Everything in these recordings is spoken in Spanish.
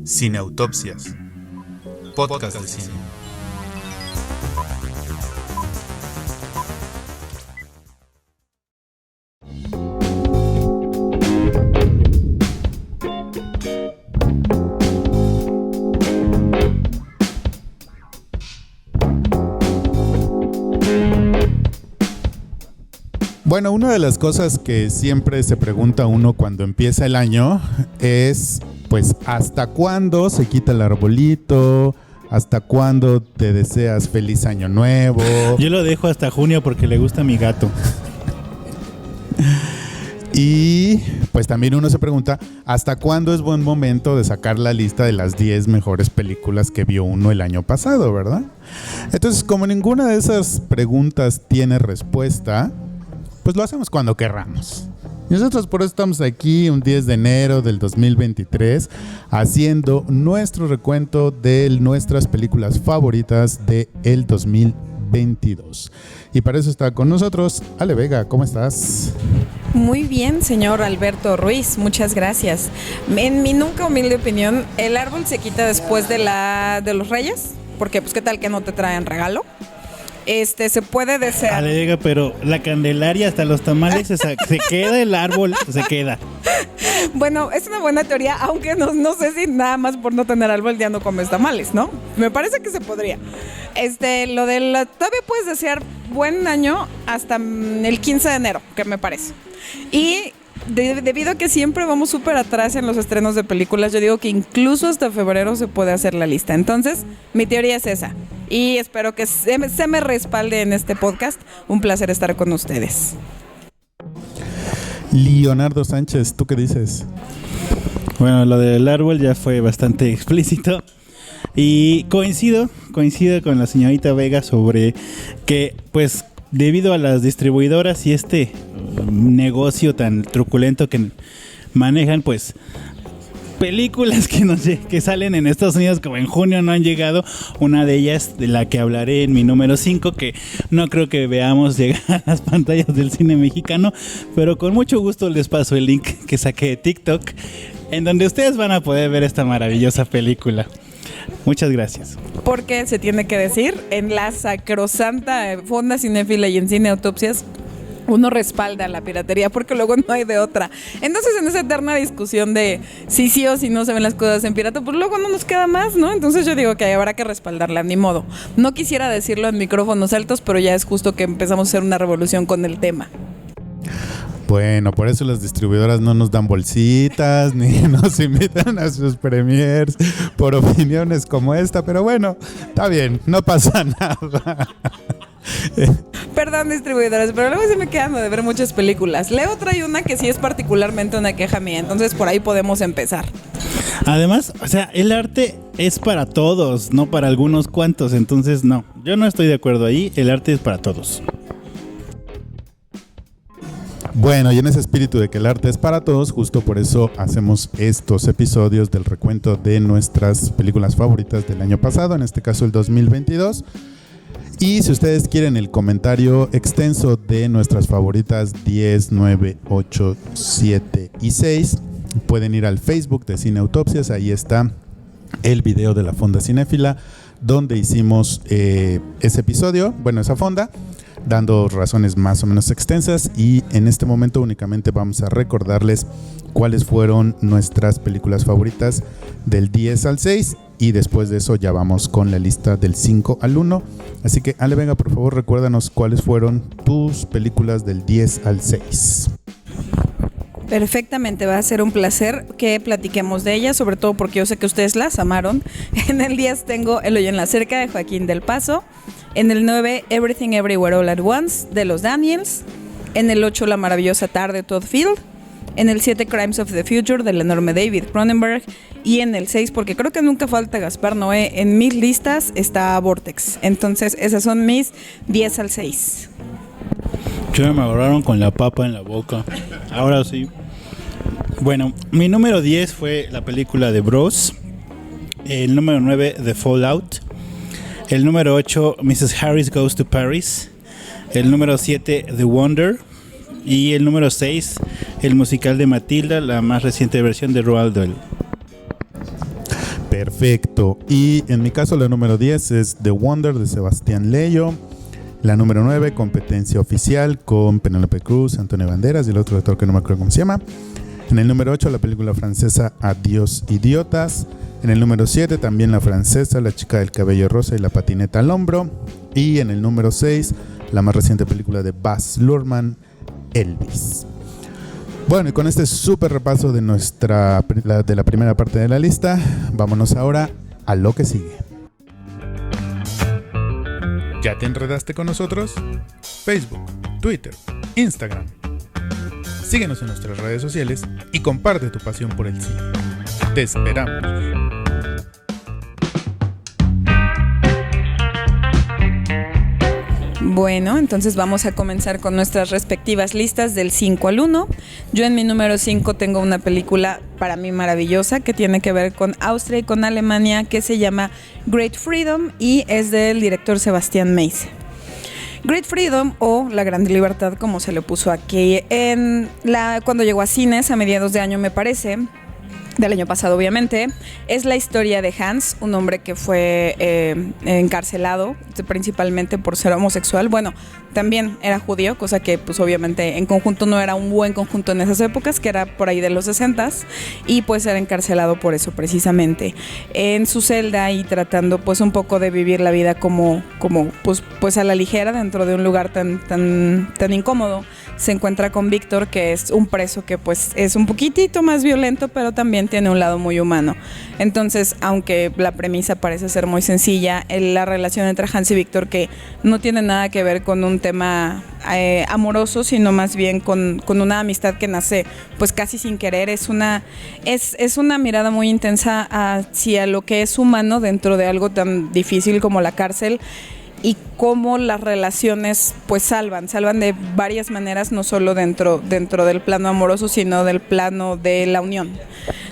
Cineautopsias, podcast de cine. Bueno, una de las cosas que siempre se pregunta uno cuando empieza el año es, pues, ¿hasta cuándo se quita el arbolito? ¿Hasta cuándo te deseas feliz año nuevo? Yo lo dejo hasta junio porque le gusta a mi gato. Y pues también uno se pregunta, ¿hasta cuándo es buen momento de sacar la lista de las 10 mejores películas que vio uno el año pasado, verdad? Entonces, como ninguna de esas preguntas tiene respuesta, pues lo hacemos cuando querramos. Y nosotros por eso estamos aquí un 10 de enero del 2023 haciendo nuestro recuento de nuestras películas favoritas del 2022. Y para eso está con nosotros Ale Vega. ¿Cómo estás? Muy bien, señor Alberto Ruiz, muchas gracias. En mi nunca humilde opinión, el árbol se quita después de los Reyes, porque pues qué tal que no te traen regalo. Se puede desear. Alega, pero la Candelaria hasta los tamales se queda, el árbol se queda. Bueno, es una buena teoría, aunque no sé si nada más por no tener árbol ya no comes tamales, ¿no? Me parece que se podría. Todavía puedes desear buen año hasta el 15 de enero, que me parece. Y debido a que siempre vamos súper atrás en los estrenos de películas, yo digo que incluso hasta febrero se puede hacer la lista. Entonces, mi teoría es esa. Y espero que se me respalde en este podcast. Un placer estar con ustedes. Leonardo Sánchez, ¿tú qué dices? Bueno, lo del árbol ya fue bastante explícito. Y coincido con la señorita Vega sobre que, pues, debido a las distribuidoras y este negocio tan truculento que manejan, pues películas que salen en Estados Unidos como en junio no han llegado. Una de ellas, de la que hablaré en mi número 5, que no creo que veamos llegar a las pantallas del cine mexicano, pero con mucho gusto les paso el link que saqué de TikTok, en donde ustedes van a poder ver esta maravillosa película. Muchas gracias. Porque se tiene que decir, en la sacrosanta Fonda Cinéfila y en Cineautopsias, uno respalda la piratería porque luego no hay de otra. Entonces, en esa eterna discusión de si o si no se ven las cosas en pirata, pues luego no nos queda más, ¿no? Entonces yo digo que habrá que respaldarla, ni modo. No quisiera decirlo en micrófonos altos, pero ya es justo que empezamos a hacer una revolución con el tema. Bueno, por eso las distribuidoras no nos dan bolsitas ni nos invitan a sus premiers por opiniones como esta, pero bueno, está bien, no pasa nada. Perdón, distribuidoras, pero luego se me quedan de ver muchas películas. Leo trae una que sí es particularmente una queja mía, entonces por ahí podemos empezar. Además, o sea, el arte es para todos, no para algunos cuantos, entonces no, yo no estoy de acuerdo ahí, el arte es para todos. Bueno, y en ese espíritu de que el arte es para todos, justo por eso hacemos estos episodios del recuento de nuestras películas favoritas del año pasado, en este caso el 2022. Y si ustedes quieren el comentario extenso de nuestras favoritas 10, 9, 8, 7 y 6, pueden ir al Facebook de Cineautopsias, ahí está el video de la Fonda Cinéfila, donde hicimos ese episodio, bueno, esa fonda, dando razones más o menos extensas, y en este momento únicamente vamos a recordarles cuáles fueron nuestras películas favoritas del 10 al 6 y después de eso ya vamos con la lista del 5 al 1. Así que Ale, venga, por favor, recuérdanos cuáles fueron tus películas del 10 al 6. Perfectamente, va a ser un placer que platiquemos de ellas, sobre todo porque yo sé que ustedes las amaron. En el 10 tengo El hoyo en la cerca de Joaquín del Paso. En el 9, Everything Everywhere All at Once de los Daniels. En el 8, La maravillosa tarde de Todd Field. En el 7, Crimes of the Future del enorme David Cronenberg. Y en el 6, porque creo que nunca falta Gaspar Noé en mis listas, está Vortex. Entonces esas son mis 10 al 6. Yo me agarraron con la papa en la boca. Ahora sí. Bueno, mi número 10 fue la película de Bros. El número 9, The Fallout. El número 8, Mrs. Harris Goes to Paris. El número 7, The Wonder. Y el número 6, el musical de Matilda, la más reciente versión de Roald Dahl. Perfecto. Y en mi caso la número 10 es The Wonder de Sebastián Lello. La número 9, Competencia Oficial con Penélope Cruz, Antonio Banderas y el otro actor que no me acuerdo cómo se llama. En el número 8, la película francesa Adiós Idiotas. En el número 7, también la francesa La chica del cabello rosa y la patineta al hombro. Y en el número 6, la más reciente película de Baz Luhrmann, Elvis. Bueno, y con este súper repaso de de la primera parte de la lista, vámonos ahora a lo que sigue. ¿Ya te enredaste con nosotros? Facebook, Twitter, Instagram. Síguenos en nuestras redes sociales y comparte tu pasión por el cine. Te esperamos. Bueno, entonces vamos a comenzar con nuestras respectivas listas del 5 al 1. Yo en mi número 5 tengo una película para mí maravillosa que tiene que ver con Austria y con Alemania, que se llama Great Freedom y es del director Sebastián Meise. Great Freedom, o La Gran Libertad, como se le puso aquí cuando llegó a cines a mediados de año, me parece, del año pasado obviamente, es la historia de Hans, un hombre que fue encarcelado principalmente por ser homosexual. Bueno, también era judío, cosa que pues obviamente en conjunto no era un buen conjunto en esas épocas, que era por ahí de los 60s, y pues era encarcelado por eso precisamente. En su celda y tratando pues un poco de vivir la vida como pues a la ligera dentro de un lugar tan incómodo, se encuentra con Víctor, que es un preso que pues es un poquitito más violento, pero también tiene un lado muy humano. Entonces, aunque la premisa parece ser muy sencilla, la relación entre Hans y Víctor, que no tiene nada que ver con un tema amoroso, sino más bien con una amistad que nace pues casi sin querer, es una mirada muy intensa hacia lo que es humano dentro de algo tan difícil como la cárcel, y cómo las relaciones pues salvan de varias maneras, no solo dentro del plano amoroso, sino del plano de la unión.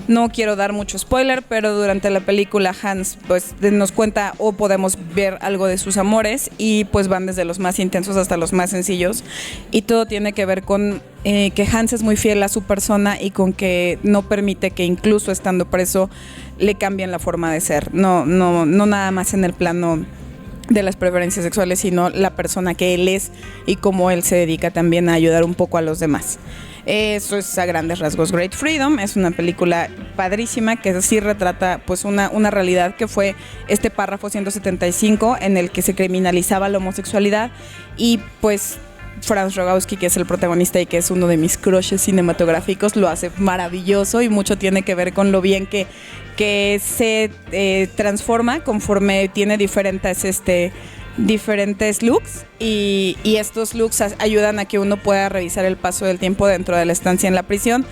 No quiero dar mucho spoiler, pero durante la película Hans pues nos cuenta, o podemos ver algo de sus amores, y pues van desde los más intensos hasta los más sencillos, y todo tiene que ver con que Hans es muy fiel a su persona y con que no permite que incluso estando preso le cambien la forma de ser, no nada más en el plano de las preferencias sexuales, sino la persona que él es y cómo él se dedica también a ayudar un poco a los demás. Eso es a grandes rasgos Great Freedom. Es una película padrísima que sí retrata pues una realidad, que fue este párrafo 175 en el que se criminalizaba la homosexualidad, y pues Franz Rogowski, que es el protagonista y que es uno de mis crushes cinematográficos, lo hace maravilloso, y mucho tiene que ver con lo bien que se transforma conforme tiene diferentes looks, y estos looks ayudan a que uno pueda revisar el paso del tiempo dentro de la estancia en la prisión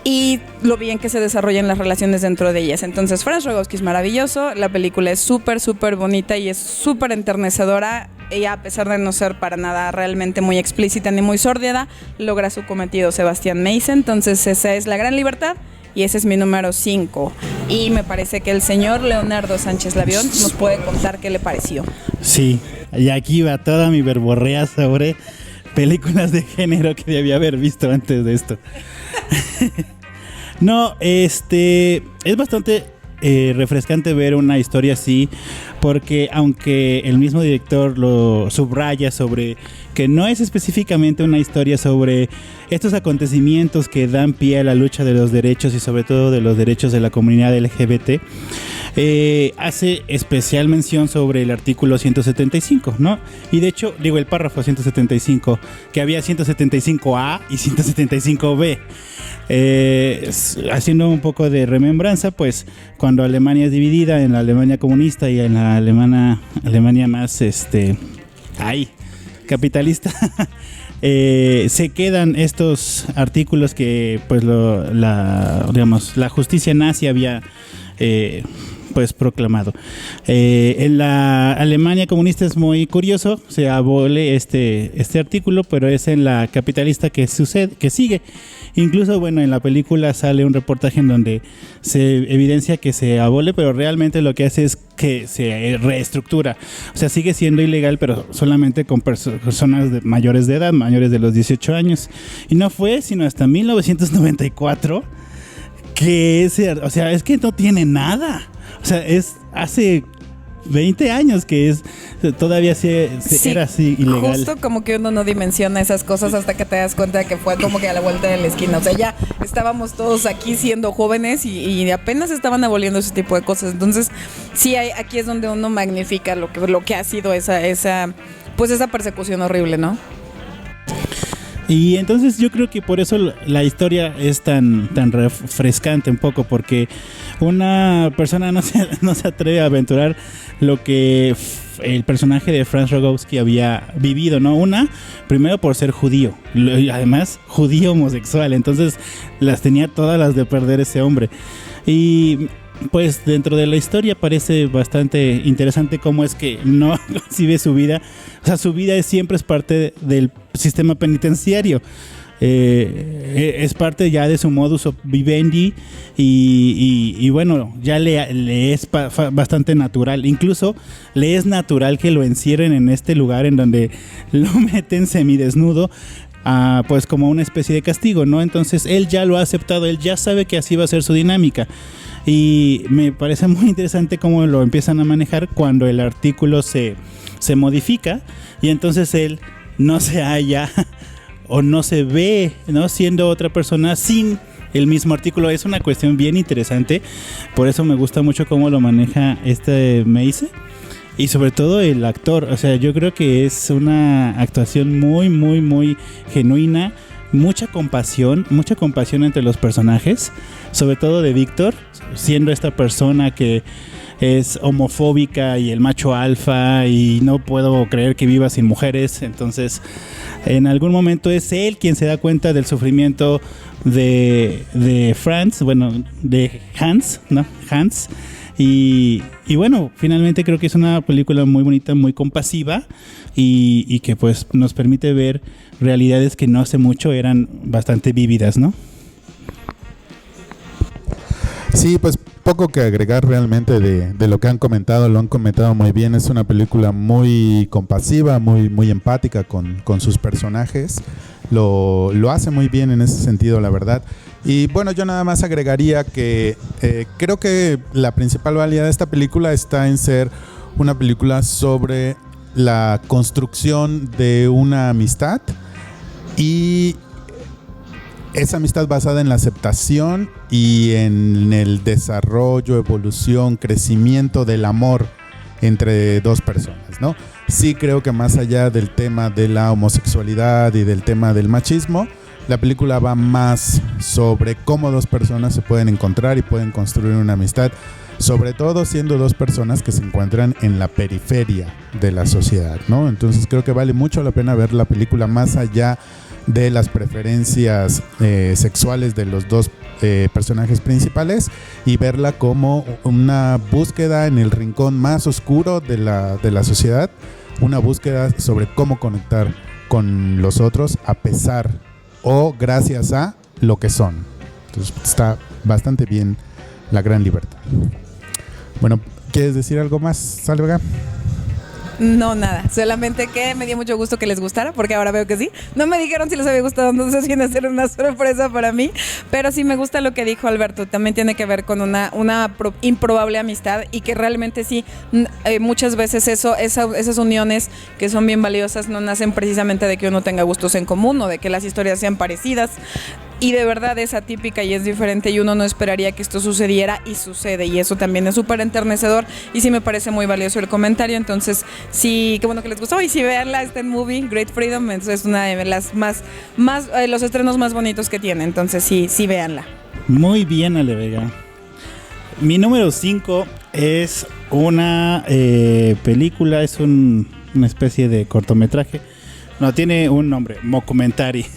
y lo bien que se desarrollan las relaciones dentro de ellas. Entonces Franz Rogowski es maravilloso, la película es súper bonita y es súper enternecedora. Ella, a pesar de no ser para nada realmente muy explícita ni muy sórdida, logra su cometido Sebastián Meise. Entonces esa es La Gran Libertad y ese es mi número 5. Y me parece que el señor Leonardo Sánchez Lavión nos puede contar qué le pareció. Sí, y aquí va toda mi verborrea sobre películas de género que debía haber visto antes de esto. No, es bastante refrescante ver una historia así, porque aunque el mismo director lo subraya sobre que no es específicamente una historia sobre estos acontecimientos que dan pie a la lucha de los derechos y sobre todo de los derechos de la comunidad LGBT, hace especial mención sobre el artículo 175, ¿no? Y de hecho, digo el párrafo 175, que había 175A y 175B. Haciendo un poco de remembranza, pues cuando Alemania es dividida en la Alemania comunista y en la Alemania más capitalista, se quedan estos artículos que pues la justicia nazi había pues proclamado. En la Alemania comunista es muy curioso, se abole este artículo, pero es en la capitalista que sigue. Incluso, bueno, en la película sale un reportaje en donde se evidencia que se abole, pero realmente lo que hace es que se reestructura. O sea, sigue siendo ilegal, pero solamente con personas mayores de edad, mayores de los 18 años. Y no fue sino hasta 1994 que o sea, es que no tiene nada. O sea, es hace 20 años que todavía sí, era así ilegal. Justo como que uno no dimensiona esas cosas hasta que te das cuenta de que fue como que a la vuelta de la esquina. O sea, ya estábamos todos aquí siendo jóvenes y apenas estaban aboliendo ese tipo de cosas. Entonces, sí, aquí es donde uno magnifica lo que ha sido esa persecución horrible, ¿no? Y entonces yo creo que por eso la historia es tan refrescante un poco, porque una persona no se atreve a aventurar lo que el personaje de Franz Rogowski había vivido, ¿no? Primero por ser judío, y además judío homosexual, entonces las tenía todas las de perder ese hombre. Y pues dentro de la historia parece bastante interesante cómo es que no concibe su vida. O sea, su vida siempre es parte del sistema penitenciario. Es parte ya de su modus vivendi y bueno, ya le es bastante natural. Incluso le es natural que lo encierren en este lugar en donde lo meten semidesnudo. Pues como una especie de castigo, ¿no? Entonces él ya lo ha aceptado, él ya sabe que así va a ser su dinámica. Y me parece muy interesante cómo lo empiezan a manejar cuando el artículo se modifica y entonces él no se halla o no se ve, ¿no?, siendo otra persona sin el mismo artículo. Es una cuestión bien interesante, por eso me gusta mucho cómo lo maneja Mace. Y sobre todo el actor, o sea, yo creo que es una actuación muy, muy, muy genuina, mucha compasión entre los personajes, sobre todo de Víctor, siendo esta persona que es homofóbica y el macho alfa y no puedo creer que viva sin mujeres. Entonces, en algún momento es él quien se da cuenta del sufrimiento de Franz, bueno, de Hans, ¿no? Hans. Y bueno, finalmente creo que es una película muy bonita, muy compasiva y que pues nos permite ver realidades que no hace mucho eran bastante vívidas, ¿no? Sí, pues poco que agregar realmente de lo que han comentado, lo han comentado muy bien. Es una película muy compasiva, muy, muy empática con sus personajes. Lo hace muy bien en ese sentido, la verdad. Y bueno, yo nada más agregaría que creo que la principal valía de esta película está en ser una película sobre la construcción de una amistad y esa amistad basada en la aceptación y en el desarrollo, evolución, crecimiento del amor entre dos personas, ¿no? Sí creo que más allá del tema de la homosexualidad y del tema del machismo, la película va más sobre cómo dos personas se pueden encontrar y pueden construir una amistad, sobre todo siendo dos personas que se encuentran en la periferia de la sociedad, ¿no? Entonces creo que vale mucho la pena ver la película más allá de las preferencias sexuales de los dos personajes principales y verla como una búsqueda en el rincón más oscuro de la sociedad, una búsqueda sobre cómo conectar con los otros a pesar o gracias a lo que son. Entonces está bastante bien La Gran Libertad. Bueno, ¿quieres decir algo más, Salvega? No, nada, solamente que me dio mucho gusto que les gustara, porque ahora veo que sí. No me dijeron si les había gustado, entonces viene a ser una sorpresa para mí, pero sí me gusta lo que dijo Alberto. También tiene que ver con una improbable amistad y que realmente sí, muchas veces esas uniones que son bien valiosas no nacen precisamente de que uno tenga gustos en común o de que las historias sean parecidas. Y de verdad es atípica y es diferente y uno no esperaría que esto sucediera y sucede, y eso también es súper enternecedor y sí me parece muy valioso el comentario. Entonces sí, qué bueno que les gustó y sí, veanla, está en Movie, Great Freedom, es una de las más los estrenos más bonitos que tiene, entonces sí, veanla. Muy bien, Ale Vega. Mi número 5 es una película, es una especie de cortometraje, no, tiene un nombre, mockumentary.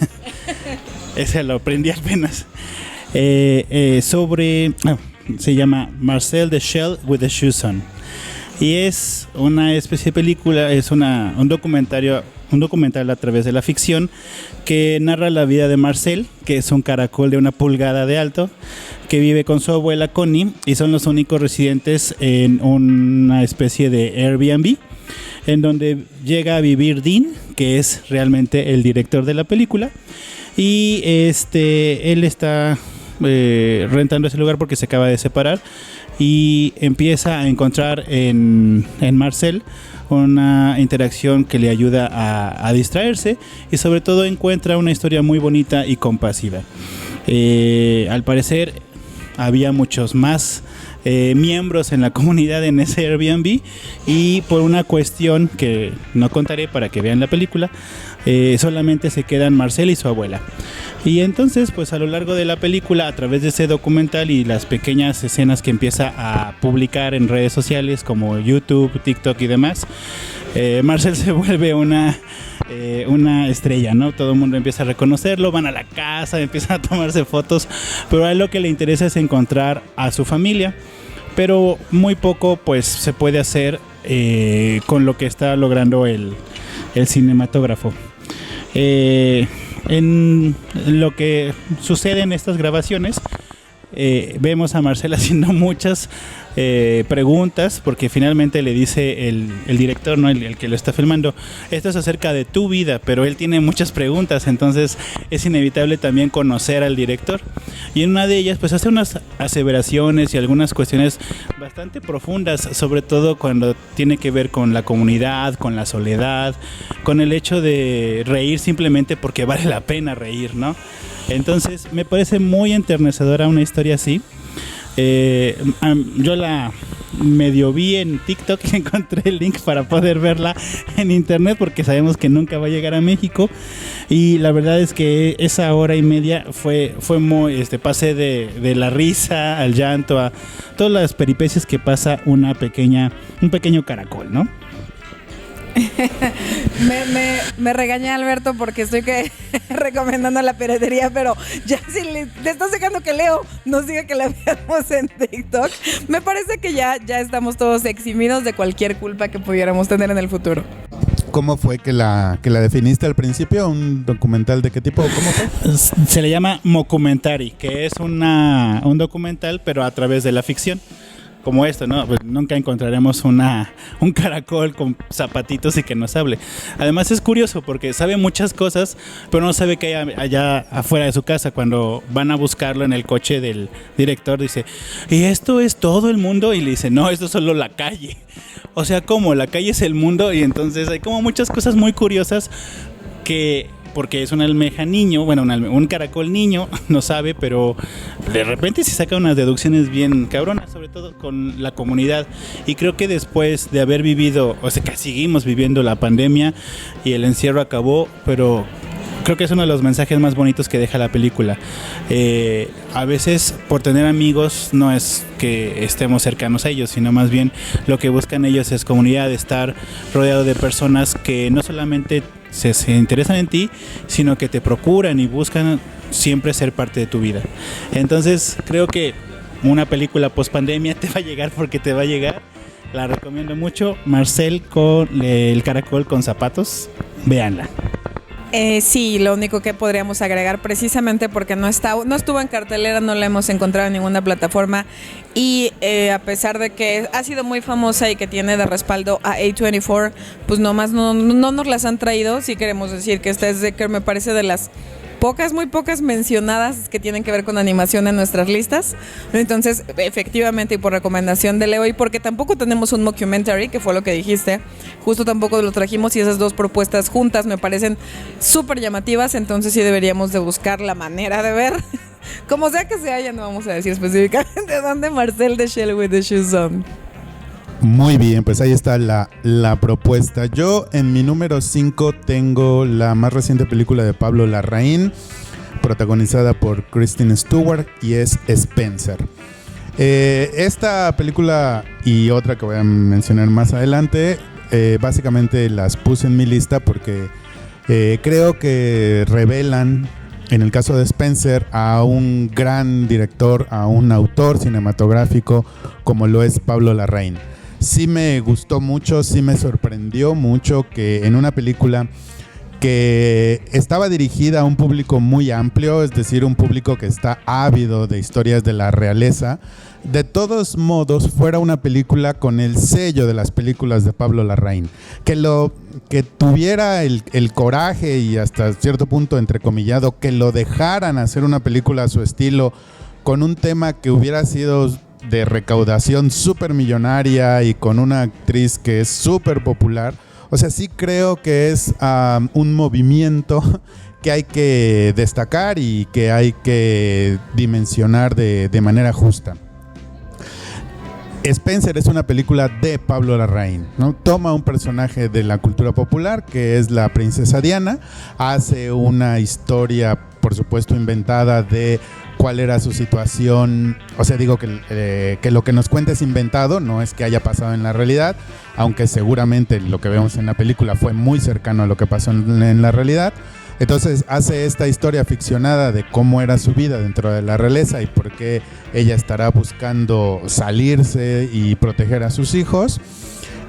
Ese lo aprendí apenas. Se llama Marcel the Shell with the Shoes On. Y es una especie de película, es un documental a través de la ficción que narra la vida de Marcel, que es un caracol de 1 pulgada de alto, que vive con su abuela Connie y son los únicos residentes en una especie de Airbnb, en donde llega a vivir Dean, que es realmente el director de la película. Y él está rentando ese lugar porque se acaba de separar y empieza a encontrar en Marcel una interacción que le ayuda a distraerse y sobre todo encuentra una historia muy bonita y compasiva. Al parecer había muchos más miembros en la comunidad en ese Airbnb y por una cuestión que no contaré para que vean la película, solamente se quedan Marcel y su abuela. Y entonces pues a lo largo de la película, a través de ese documental y las pequeñas escenas que empieza a publicar en redes sociales como YouTube, TikTok y demás, Marcel se vuelve una estrella, ¿no? Todo el mundo empieza a reconocerlo, van a la casa, empiezan a tomarse fotos, pero a él lo que le interesa es encontrar a su familia, pero muy poco pues se puede hacer con lo que está logrando el cinematógrafo. En lo que sucede en estas grabaciones, vemos a Marcel haciendo muchas preguntas, porque finalmente le dice el director, ¿no? el que lo está filmando, esto es acerca de tu vida, pero él tiene muchas preguntas, entonces es inevitable también conocer al director, y en una de ellas pues hace unas aseveraciones y algunas cuestiones bastante profundas, sobre todo cuando tiene que ver con la comunidad, con la soledad, con el hecho de reír simplemente porque vale la pena reír, ¿no? Entonces me parece muy enternecedora una historia así. Yo la medio vi en TikTok y encontré el link para poder verla en internet porque sabemos que nunca va a llegar a México, y la verdad es que esa hora y media fue muy, pasé de la risa al llanto, a todas las peripecias que pasa un pequeño caracol, ¿no? Me regaña Alberto porque estoy recomendando la piratería, pero ya si le estás dejando que Leo nos diga que la veamos en TikTok, me parece que ya estamos todos eximidos de cualquier culpa que pudiéramos tener en el futuro. ¿Cómo fue que la definiste al principio? ¿Un documental de qué tipo? ¿Cómo fue? Se le llama mockumentary, que es un documental pero a través de la ficción. Como esto, ¿no? Pues nunca encontraremos un caracol con zapatitos y que nos hable. Además es curioso porque sabe muchas cosas, pero no sabe que hay allá afuera de su casa. Cuando van a buscarlo en el coche del director, dice, ¿y esto es todo el mundo? Y le dice, no, esto es solo la calle. O sea, ¿cómo? La calle es el mundo. Y entonces hay como muchas cosas muy curiosas porque es una almeja niño, bueno, un caracol niño, no sabe, pero de repente se saca unas deducciones bien cabronas, sobre todo con la comunidad. Y creo que después de haber vivido, o sea, que seguimos viviendo la pandemia y el encierro acabó, pero creo que es uno de los mensajes más bonitos que deja la película. A veces por tener amigos no es que estemos cercanos a ellos, sino más bien lo que buscan ellos es comunidad, estar rodeado de personas que no solamente se interesan en ti, sino que te procuran y buscan siempre ser parte de tu vida. Entonces creo que una película post pandemia te va a llegar porque te va a llegar. La recomiendo mucho. Marcel con el caracol con zapatos, véanla. Sí, lo único que podríamos agregar, precisamente porque no estuvo en cartelera, no la hemos encontrado en ninguna plataforma, y a pesar de que ha sido muy famosa y que tiene de respaldo a A24, pues nomás no nos las han traído. Sí queremos decir que esta es que me parece de las muy pocas mencionadas que tienen que ver con animación en nuestras listas. Entonces, efectivamente, y por recomendación de Leo, y porque tampoco tenemos un mockumentary, que fue lo que dijiste, justo tampoco lo trajimos, y esas dos propuestas juntas me parecen súper llamativas. Entonces sí deberíamos de buscar la manera de ver, como sea que sea, ya no vamos a decir específicamente dónde, Marcel the Shell with the Shoes On. Muy bien, pues ahí está la propuesta. Yo en mi número 5 tengo la más reciente película de Pablo Larraín, protagonizada por Kristen Stewart, y es Spencer. Esta película y otra que voy a mencionar más adelante, básicamente las puse en mi lista porque creo que revelan, en el caso de Spencer, a un gran director, a un autor cinematográfico como lo es Pablo Larraín. Sí me gustó mucho, sí me sorprendió mucho que en una película que estaba dirigida a un público muy amplio, es decir, un público que está ávido de historias de la realeza, de todos modos fuera una película con el sello de las películas de Pablo Larraín, que tuviera el coraje y hasta cierto punto entrecomillado, que lo dejaran hacer una película a su estilo, con un tema que hubiera sido de recaudación súper millonaria y con una actriz que es súper popular. O sea, sí creo que es un movimiento que hay que destacar y que hay que dimensionar de manera justa. Spencer es una película de Pablo Larraín, ¿no? Toma un personaje de la cultura popular, que es la princesa Diana, hace una historia, por supuesto, inventada de cuál era su situación. O sea, digo que lo que nos cuenta es inventado, no es que haya pasado en la realidad, aunque seguramente lo que vemos en la película fue muy cercano a lo que pasó en la realidad. Entonces hace esta historia ficcionada de cómo era su vida dentro de la realeza y por qué ella estará buscando salirse y proteger a sus hijos.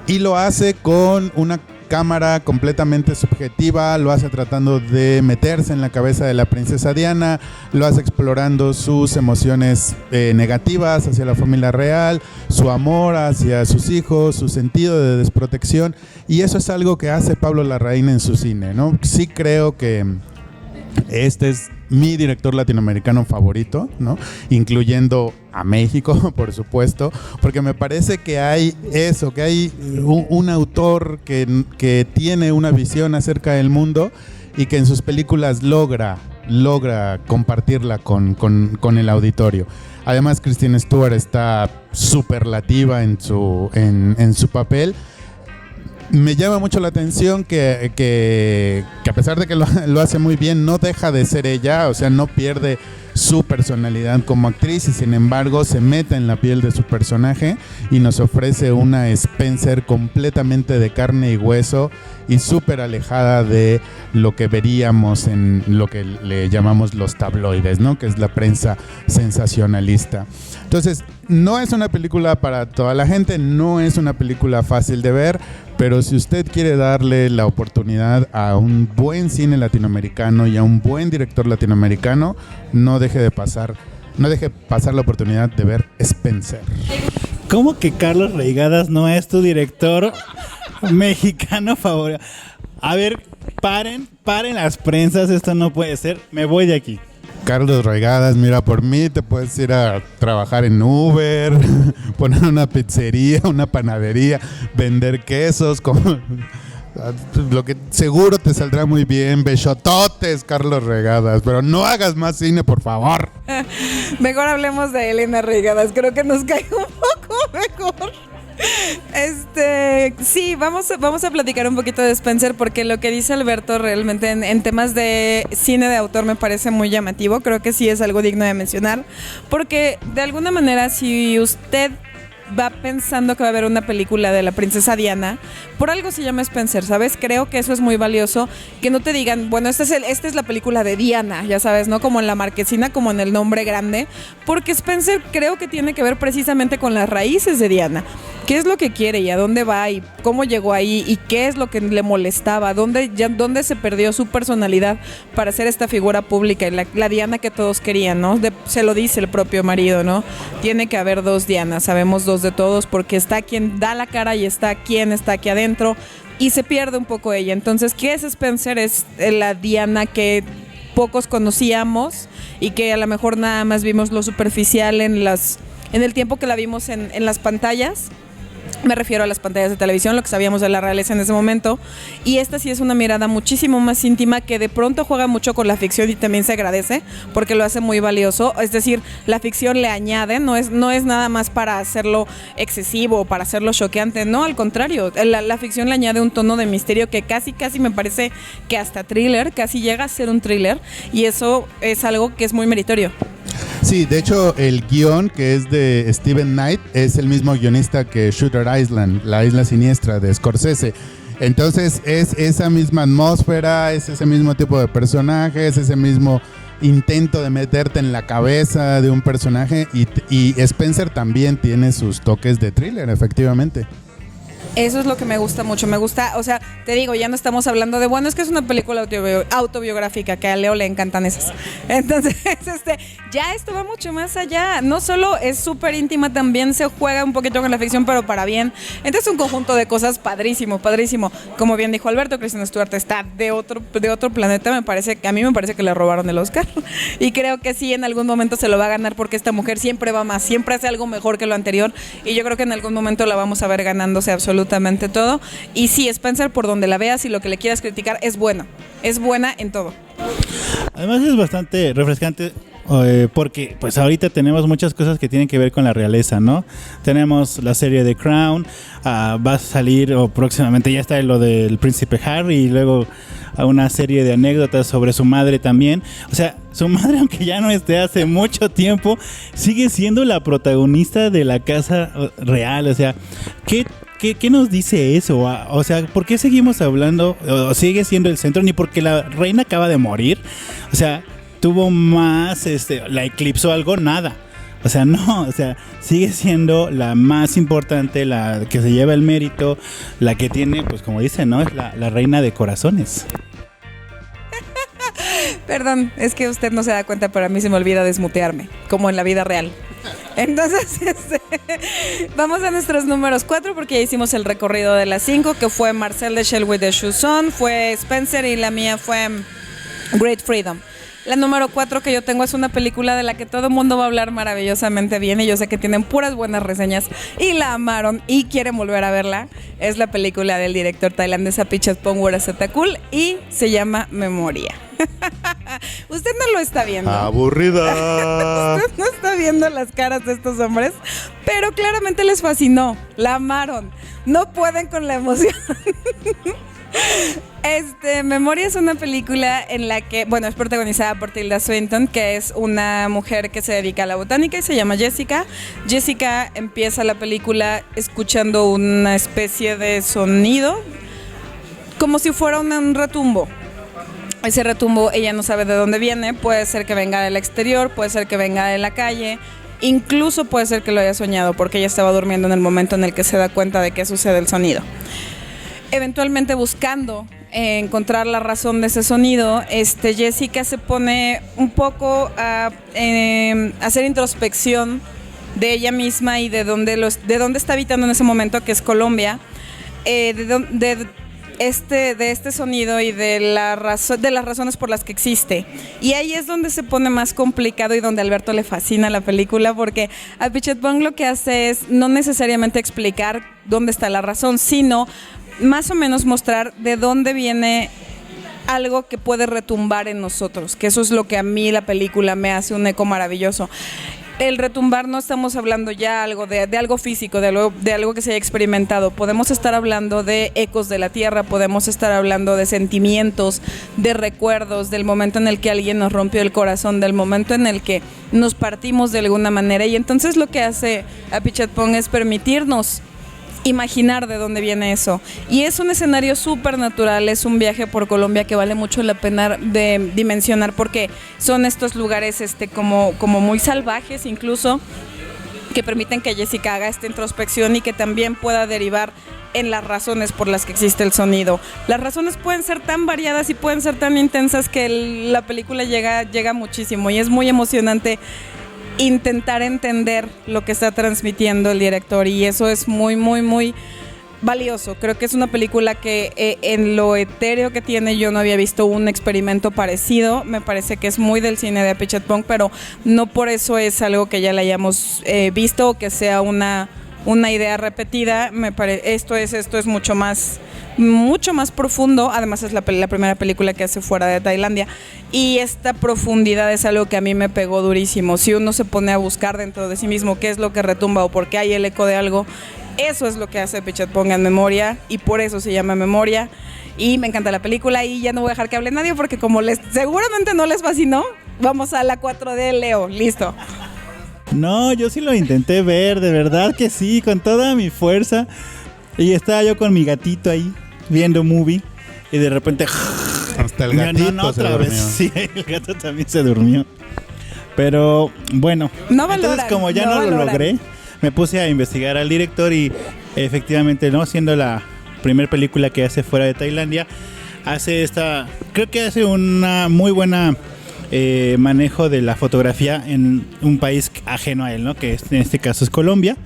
Y lo hace con una cámara completamente subjetiva, lo hace tratando de meterse en la cabeza de la princesa Diana, lo hace explorando sus emociones negativas hacia la familia real, su amor hacia sus hijos, su sentido de desprotección, y eso es algo que hace Pablo Larraín en su cine, ¿no? Sí creo que este es mi director latinoamericano favorito, ¿no? Incluyendo a México, por supuesto, porque me parece que hay eso, que hay un autor que tiene una visión acerca del mundo y que en sus películas logra compartirla con el auditorio. Además, Kristen Stewart está superlativa en su papel. Me llama mucho la atención que a pesar de que lo hace muy bien, no deja de ser ella, o sea, no pierde su personalidad como actriz y sin embargo se mete en la piel de su personaje y nos ofrece una Spencer completamente de carne y hueso y súper alejada de lo que veríamos en lo que le llamamos los tabloides, ¿no? Que es la prensa sensacionalista. Entonces, no es una película para toda la gente, no es una película fácil de ver, pero si usted quiere darle la oportunidad a un buen cine latinoamericano y a un buen director latinoamericano, no deje pasar la oportunidad de ver Spencer. ¿Cómo que Carlos Reigadas no es tu director mexicano favorito? A ver, paren las prensas, esto no puede ser, me voy de aquí. Carlos Reigadas, mira, por mí te puedes ir a trabajar en Uber, poner una pizzería, una panadería, vender quesos, como lo que seguro te saldrá muy bien. Besototes, Carlos Reigadas, pero no hagas más cine, por favor. Mejor hablemos de Elena Reigadas, creo que nos cae un poco mejor. Sí, vamos a platicar un poquito de Spencer porque lo que dice Alberto realmente en temas de cine de autor me parece muy llamativo. Creo que sí es algo digno de mencionar porque de alguna manera si usted va pensando que va a haber una película de la princesa Diana, por algo se llama Spencer, ¿sabes? Creo que eso es muy valioso, que no te digan, bueno, esta es la película de Diana, ya sabes, ¿no? Como en la marquesina, como en el nombre grande, porque Spencer creo que tiene que ver precisamente con las raíces de Diana. ¿Qué es lo que quiere y a dónde va y cómo llegó ahí y qué es lo que le molestaba? ¿Dónde se perdió su personalidad para ser esta figura pública y la Diana que todos querían, ¿no? Se lo dice el propio marido, ¿no? Tiene que haber dos Dianas, sabemos dos de todos porque está quien da la cara y está quien está aquí adentro y se pierde un poco ella. Entonces, ¿qué es Spencer? Es la Diana que pocos conocíamos y que a lo mejor nada más vimos lo superficial en el tiempo que la vimos en las pantallas. Me refiero a las pantallas de televisión, lo que sabíamos de la realeza en ese momento. Y esta sí es una mirada muchísimo más íntima que de pronto juega mucho con la ficción y también se agradece porque lo hace muy valioso. Es decir, la ficción le añade, no es nada más para hacerlo excesivo o para hacerlo choqueante. No, al contrario, la ficción le añade un tono de misterio que casi me parece que hasta thriller, casi llega a ser un thriller. Y eso es algo que es muy meritorio. Sí, de hecho el guión, que es de Steven Knight, es el mismo guionista que Shooter Island, la isla siniestra de Scorsese. Entonces es esa misma atmósfera, es ese mismo tipo de personajes, ese mismo intento de meterte en la cabeza de un personaje y Spencer también tiene sus toques de thriller, efectivamente. Eso es lo que me gusta mucho, me gusta, o sea, te digo, ya no estamos hablando de, bueno, es que es una película autobiográfica, que a Leo le encantan esas. Entonces, ya esto va mucho más allá, no solo es súper íntima, también se juega un poquito con la ficción, pero para bien. Entonces, un conjunto de cosas padrísimo, padrísimo. Como bien dijo Alberto, Kristen Stewart está de otro planeta, a mí me parece que le robaron el Oscar. Y creo que sí, en algún momento se lo va a ganar porque esta mujer siempre va más, siempre hace algo mejor que lo anterior. Y yo creo que en algún momento la vamos a ver ganándose absolutamente todo. Y sí, Spencer, por donde la veas y lo que le quieras criticar, es buena en todo. Además es bastante refrescante porque pues ahorita tenemos muchas cosas que tienen que ver con la realeza, ¿no? Tenemos la serie de Crown, va a salir o próximamente ya está lo del príncipe Harry, y luego a una serie de anécdotas sobre su madre también. O sea, su madre, aunque ya no esté hace mucho tiempo, sigue siendo la protagonista de la casa real. O sea, ¿qué nos dice eso? O sea, ¿por qué seguimos hablando? ¿O sigue siendo el centro? Ni porque la reina acaba de morir. O sea, tuvo más, la eclipsó algo, nada. O sea, no, o sea, sigue siendo la más importante, la que se lleva el mérito, la que tiene, pues como dicen, ¿no? Es la reina de corazones. Perdón, es que usted no se da cuenta, pero a mí se me olvida desmutearme, como en la vida real. Entonces, vamos a nuestros números 4, porque ya hicimos el recorrido de las 5, que fue Marcel de Shell with the Shoes On, fue Spencer, y la mía fue Great Freedom. La número 4 que yo tengo es una película de la que todo el mundo va a hablar maravillosamente bien, y yo sé que tienen puras buenas reseñas y la amaron y quieren volver a verla. Es la película del director tailandés Apichatpong Weerasethakul y se llama Memoria. Usted no lo está viendo. Aburrida. Usted no está viendo las caras de estos hombres, pero claramente les fascinó, la amaron. No pueden con la emoción. Memoria es una película en la que, bueno, es protagonizada por Tilda Swinton, que es una mujer que se dedica a la botánica y se llama Jessica. Jessica empieza la película escuchando una especie de sonido, como si fuera un retumbo. Ese retumbo ella no sabe de dónde viene, puede ser que venga del exterior, puede ser que venga de la calle, incluso puede ser que lo haya soñado porque ella estaba durmiendo en el momento en el que se da cuenta de que sucede el sonido. Eventualmente, buscando encontrar la razón de ese sonido, Jessica se pone un poco a hacer introspección de ella misma y de dónde está habitando en ese momento, que es Colombia, de este sonido y de las razones por las que existe. Y ahí es donde se pone más complicado y donde a Alberto le fascina la película, porque Apichatpong lo que hace es no necesariamente explicar dónde está la razón, sino más o menos mostrar de dónde viene algo que puede retumbar en nosotros, que eso es lo que a mí la película me hace un eco maravilloso. El retumbar, no estamos hablando ya de algo físico, de algo que se haya experimentado. Podemos estar hablando de ecos de la tierra, podemos estar hablando de sentimientos, de recuerdos, del momento en el que alguien nos rompió el corazón, del momento en el que nos partimos de alguna manera. Y entonces lo que hace Apichatpong es permitirnos imaginar de dónde viene eso. Y es un escenario súper natural, es un viaje por Colombia que vale mucho la pena de dimensionar, porque son estos lugares como muy salvajes incluso, que permiten que Jessica haga esta introspección y que también pueda derivar en las razones por las que existe el sonido. Las razones pueden ser tan variadas y pueden ser tan intensas que la película llega muchísimo, y es muy emocionante intentar entender lo que está transmitiendo el director, y eso es muy, muy, muy valioso. Creo que es una película que en lo etéreo que tiene yo no había visto un experimento parecido. Me parece que es muy del cine de Apichatpong, pero no por eso es algo que ya la hayamos visto o que sea una idea repetida. Esto es mucho más profundo. Además es la primera película que hace fuera de Tailandia, y esta profundidad es algo que a mí me pegó durísimo. Si uno se pone a buscar dentro de sí mismo qué es lo que retumba o por qué hay el eco de algo, eso es lo que hace Apichatpong en Memoria, y por eso se llama Memoria. Y me encanta la película, y ya no voy a dejar que hable nadie porque como seguramente no les fascinó, vamos a la 4D. Leo, listo. No, yo sí lo intenté ver, de verdad que sí, con toda mi fuerza. Y estaba yo con mi gatito ahí viendo movie, y de repente hasta el gatito se durmió. Sí, el gato también se durmió. Pero bueno, no valoran, entonces como ya no lo logré, me puse a investigar al director, y efectivamente, ¿no? Siendo la primera película que hace fuera de Tailandia, creo que hace una muy buena manejo de la fotografía en un país ajeno a él, ¿no? Que en este caso es Colombia.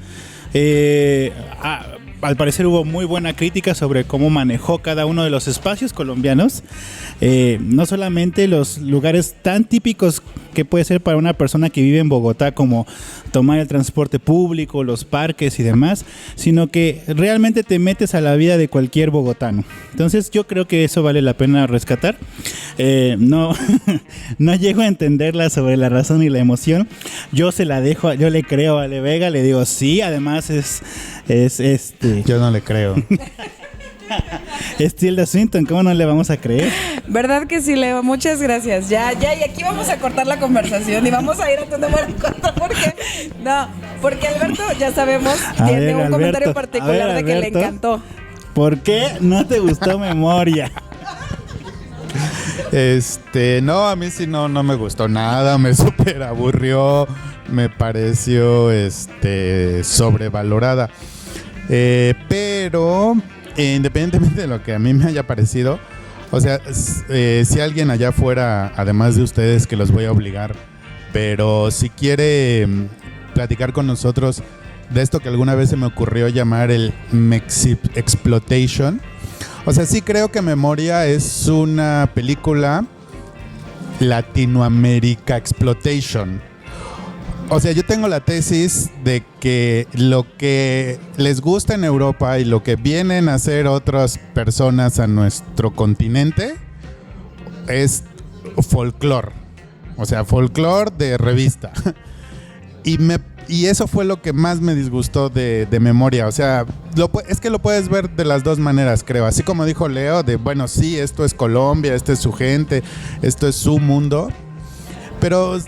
Al parecer hubo muy buena crítica sobre cómo manejó cada uno de los espacios colombianos, no solamente los lugares tan típicos que puede ser para una persona que vive en Bogotá, como tomar el transporte público, los parques y demás, sino que realmente te metes a la vida de cualquier bogotano. Entonces yo creo que eso vale la pena rescatar. No llego a entenderla sobre la razón y la emoción. Yo se la dejo, yo le creo a Ale Vega, le digo sí, además es Yo no le creo. Es Tilda Swinton, ¿cómo no le vamos a creer? ¿Verdad que sí, Leo? Muchas gracias. Ya, y aquí vamos a cortar la conversación y vamos a ir a tu número 4 porque Alberto, ya sabemos, tiene un comentario particular de que le encantó. ¿Por qué no te gustó Memoria? No, a mí sí no me gustó nada, me súper aburrió, me pareció sobrevalorada. Pero independientemente de lo que a mí me haya parecido, o sea, si alguien allá afuera, además de ustedes, que los voy a obligar, pero si quiere platicar con nosotros de esto que alguna vez se me ocurrió llamar el Mexiploitation. O sea, sí creo que Memoria es una película Latinoamérica Exploitation. O sea, yo tengo la tesis de que lo que les gusta en Europa y lo que vienen a hacer otras personas a nuestro continente es folclore. O sea, folclore de revista. Y eso fue lo que más me disgustó de Memoria. O sea, es que lo puedes ver de las dos maneras, creo. Así como dijo Leo, bueno, sí, esto es Colombia, esto es su gente, esto es su mundo. Pero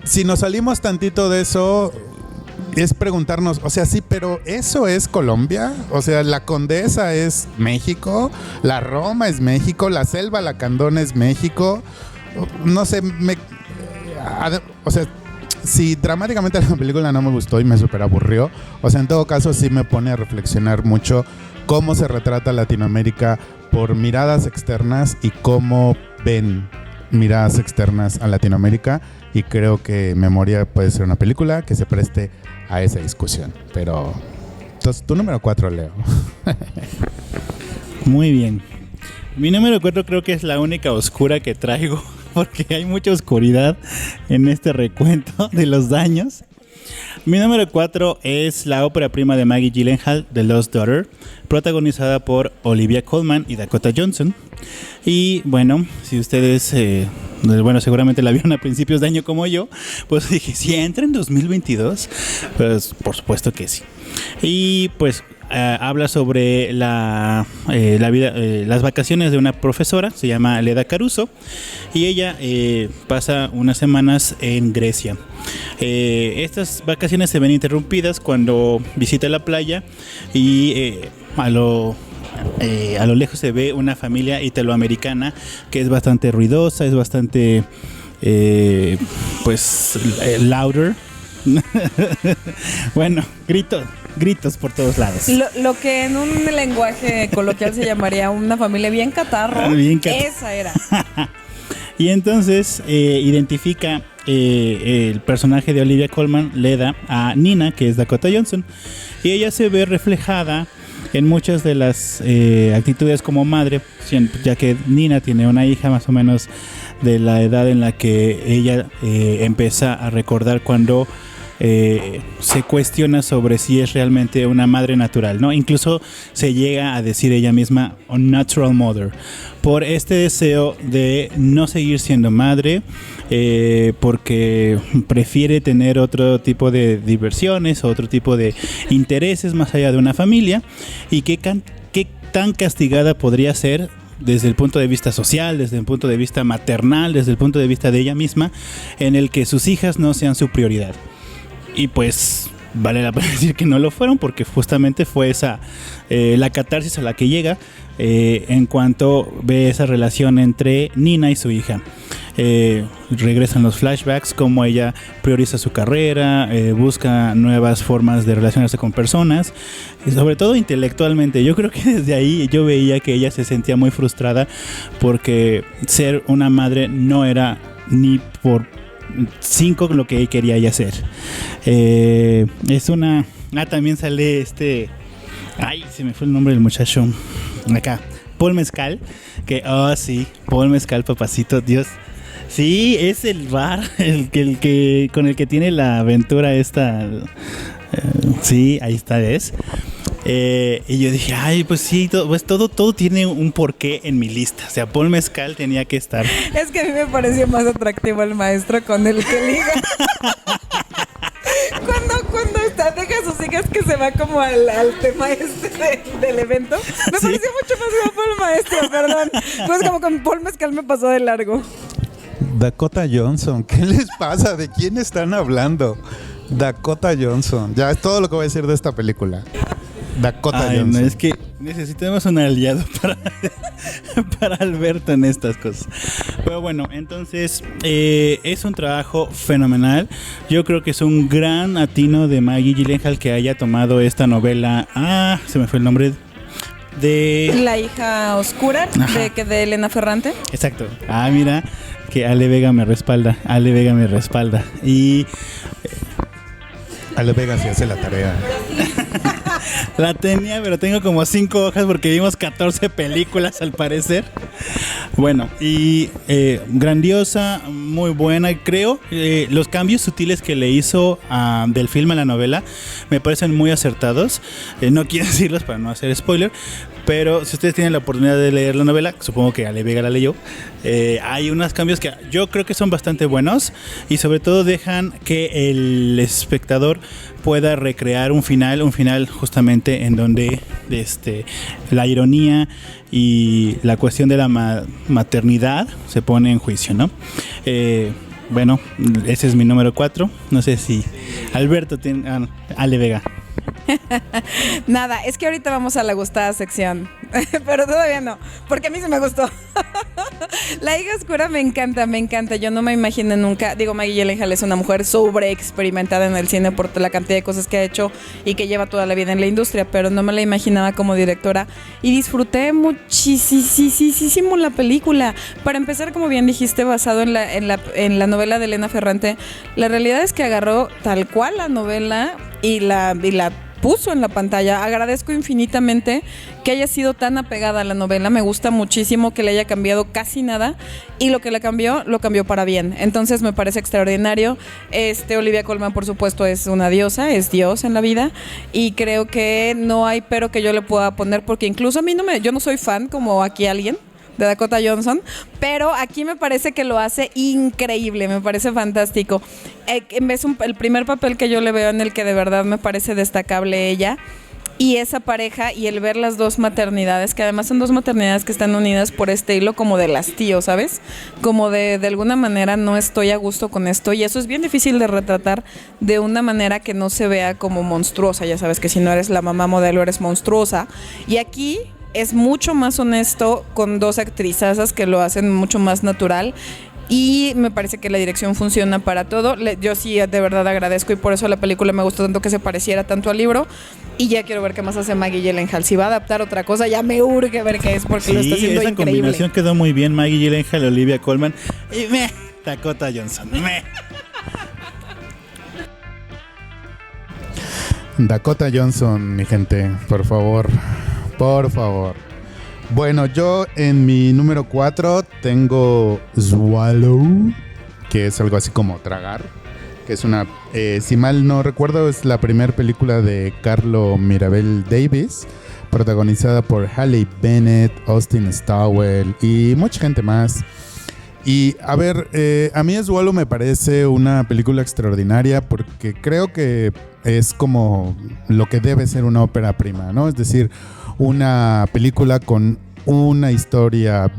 si nos salimos tantito de eso, es preguntarnos, o sea, sí, pero ¿eso es Colombia? O sea, la Condesa es México, la Roma es México, la Selva Lacandona es México. No sé, o sea, si dramáticamente la película no me gustó y me super aburrió, o sea, en todo caso sí me pone a reflexionar mucho cómo se retrata Latinoamérica por miradas externas y cómo ven miradas externas a Latinoamérica, y creo que Memoria puede ser una película que se preste a esa discusión. Pero entonces, tu número 4, Leo. Muy bien. Mi número 4 creo que es la única oscura que traigo, porque hay mucha oscuridad en este recuento de los daños. Mi número 4 es la ópera prima de Maggie Gyllenhaal, The Lost Daughter, protagonizada por Olivia Colman y Dakota Johnson. Y bueno, si ustedes, seguramente la vieron a principios de año como yo, pues dije, ¿sí entra en 2022? Pues por supuesto que sí. Y pues habla sobre la vida, las vacaciones de una profesora, se llama Leda Caruso, y ella pasa unas semanas en Grecia. Estas vacaciones se ven interrumpidas cuando visita la playa y a lo lejos se ve una familia italoamericana que es bastante ruidosa, es bastante louder. Bueno, gritos por todos lados. Lo que en un lenguaje coloquial se llamaría una familia bien catarro. Esa era. Y entonces identifica el personaje de Olivia Colman, Leda, a Nina, que es Dakota Johnson, y ella se ve reflejada en muchas de las actitudes como madre, ya que Nina tiene una hija más o menos de la edad en la que ella empieza a recordar cuando se cuestiona sobre si es realmente una madre natural, ¿no? Incluso se llega a decir ella misma unnatural mother, por este deseo de no seguir siendo madre, porque prefiere tener otro tipo de diversiones, otro tipo de intereses más allá de una familia, y qué tan castigada podría ser desde el punto de vista social, desde el punto de vista maternal, desde el punto de vista de ella misma, en el que sus hijas no sean su prioridad. Y pues vale la pena decir que no lo fueron, porque justamente fue esa la catarsis a la que llega en cuanto ve esa relación entre Nina y su hija. regresan los flashbacks, cómo ella prioriza su carrera, busca nuevas formas de relacionarse con personas, y sobre todo intelectualmente. Yo creo que desde ahí yo veía que ella se sentía muy frustrada porque ser una madre no era ni por 5 lo que quería ella hacer. Es una... también sale ay, se me fue el nombre del muchacho acá, Paul Mescal, que sí, Paul Mescal, papacito Dios. Sí, es el bar, el que con el que tiene la aventura esta. Sí, ahí está, ¿ves? Y yo dije, ay, pues sí, todo tiene un porqué en mi lista. O sea, Paul Mescal tenía que estar. Es que a mí me pareció más atractivo el maestro con el que liga. Cuando deja sus hijas que se va como al tema del evento, me pareció mucho más guapo el maestro, perdón. Pues como con Paul Mescal me pasó de largo. Dakota Johnson, ¿qué les pasa? ¿De quién están hablando? Dakota Johnson, ya es todo lo que voy a decir de esta película. Dakota Johnson. No, es que necesitamos un aliado para Alberto en estas cosas. Pero bueno, entonces es un trabajo fenomenal. Yo creo que es un gran atino de Maggie Gyllenhaal que haya tomado esta novela. Se me fue el nombre de La hija oscura de Elena Ferrante. Exacto. Mira, que Ale Vega me respalda. Y Ale Vega sí hace la tarea. La tenía, pero tengo como 5 hojas porque vimos 14 películas al parecer. Bueno, y grandiosa, muy buena. Creo los cambios sutiles que le hizo del filme a la novela me parecen muy acertados. No quiero decirlos para no hacer spoiler, pero si ustedes tienen la oportunidad de leer la novela, supongo que Ale Vega la leyó, hay unos cambios que yo creo que son bastante buenos y sobre todo dejan que el espectador pueda recrear un final justamente en donde la ironía y la cuestión de la maternidad se pone en juicio, ¿no? Bueno, ese es mi número 4. No sé si Alberto tiene... Ale Vega. Nada, es que ahorita vamos a la gustada sección. Pero todavía no, porque a mí se me gustó. La hija oscura me encanta. Yo no me imaginé nunca. Digo, Maggie Gyllenhaal es una mujer sobre experimentada en el cine por la cantidad de cosas que ha hecho y que lleva toda la vida en la industria, pero no me la imaginaba como directora y disfruté muchísimo la película. Para empezar, como bien dijiste, basado en la novela de Elena Ferrante, la realidad es que agarró tal cual la novela y la puso en la pantalla. Agradezco infinitamente que haya sido tan apegada a la novela. Me gusta muchísimo que le haya cambiado casi nada y lo que le cambió, lo cambió para bien. Entonces me parece extraordinario. Olivia Colman, por supuesto, es una diosa, es Dios en la vida y creo que no hay pero que yo le pueda poner porque incluso a mí yo no soy fan como aquí alguien de Dakota Johnson, pero aquí me parece que lo hace increíble, me parece fantástico. Es el primer papel que yo le veo en el que de verdad me parece destacable ella y esa pareja y el ver las dos maternidades, que además son dos maternidades que están unidas por este hilo como de hastío, ¿sabes? Como de alguna manera no estoy a gusto con esto y eso es bien difícil de retratar de una manera que no se vea como monstruosa, ya sabes que si no eres la mamá modelo eres monstruosa y aquí es mucho más honesto con dos actrizazas que lo hacen mucho más natural y me parece que la dirección funciona para todo. Yo sí de verdad agradezco y por eso la película me gustó tanto que se pareciera tanto al libro y ya quiero ver qué más hace Maggie Gyllenhaal. Si va a adaptar otra cosa ya me urge ver qué es porque sí, lo está haciendo esa increíble. Combinación quedó muy bien, Maggie Gyllenhaal, Olivia Colman y Dakota Johnson. Dakota Johnson, mi gente, por favor. Bueno, yo en mi número 4 tengo Swallow, que es algo así como tragar, que es una, si mal no recuerdo, es la primera película de Carlo Mirabel Davis, protagonizada por Halle Bennett, Austin Stowell y mucha gente más. Y a ver, a mí Swallow me parece una película extraordinaria porque creo que es como lo que debe ser una ópera prima, ¿no? Es decir, una película con una historia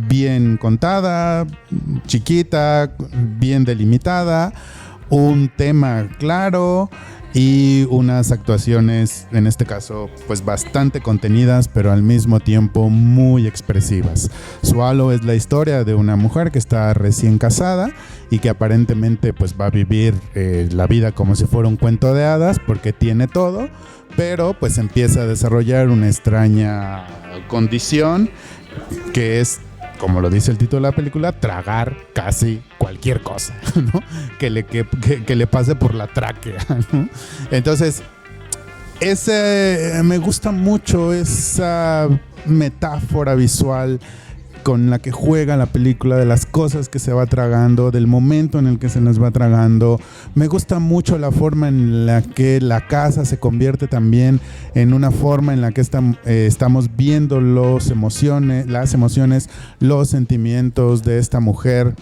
bien contada, chiquita, bien delimitada, un tema claro y unas actuaciones, en este caso, pues bastante contenidas, pero al mismo tiempo muy expresivas. Swallow es la historia de una mujer que está recién casada y que aparentemente pues va a vivir la vida como si fuera un cuento de hadas porque tiene todo, pero pues empieza a desarrollar una extraña condición que es, como lo dice el título de la película, tragar casi cualquier cosa, ¿no? que le pase por la tráquea, ¿no? Entonces, me gusta mucho esa metáfora visual con la que juega la película, de las cosas que se va tragando, del momento en el que se nos va tragando. Me gusta mucho la forma en la que la casa se convierte también en una forma en la que estamos viendo las emociones, los sentimientos de esta mujer.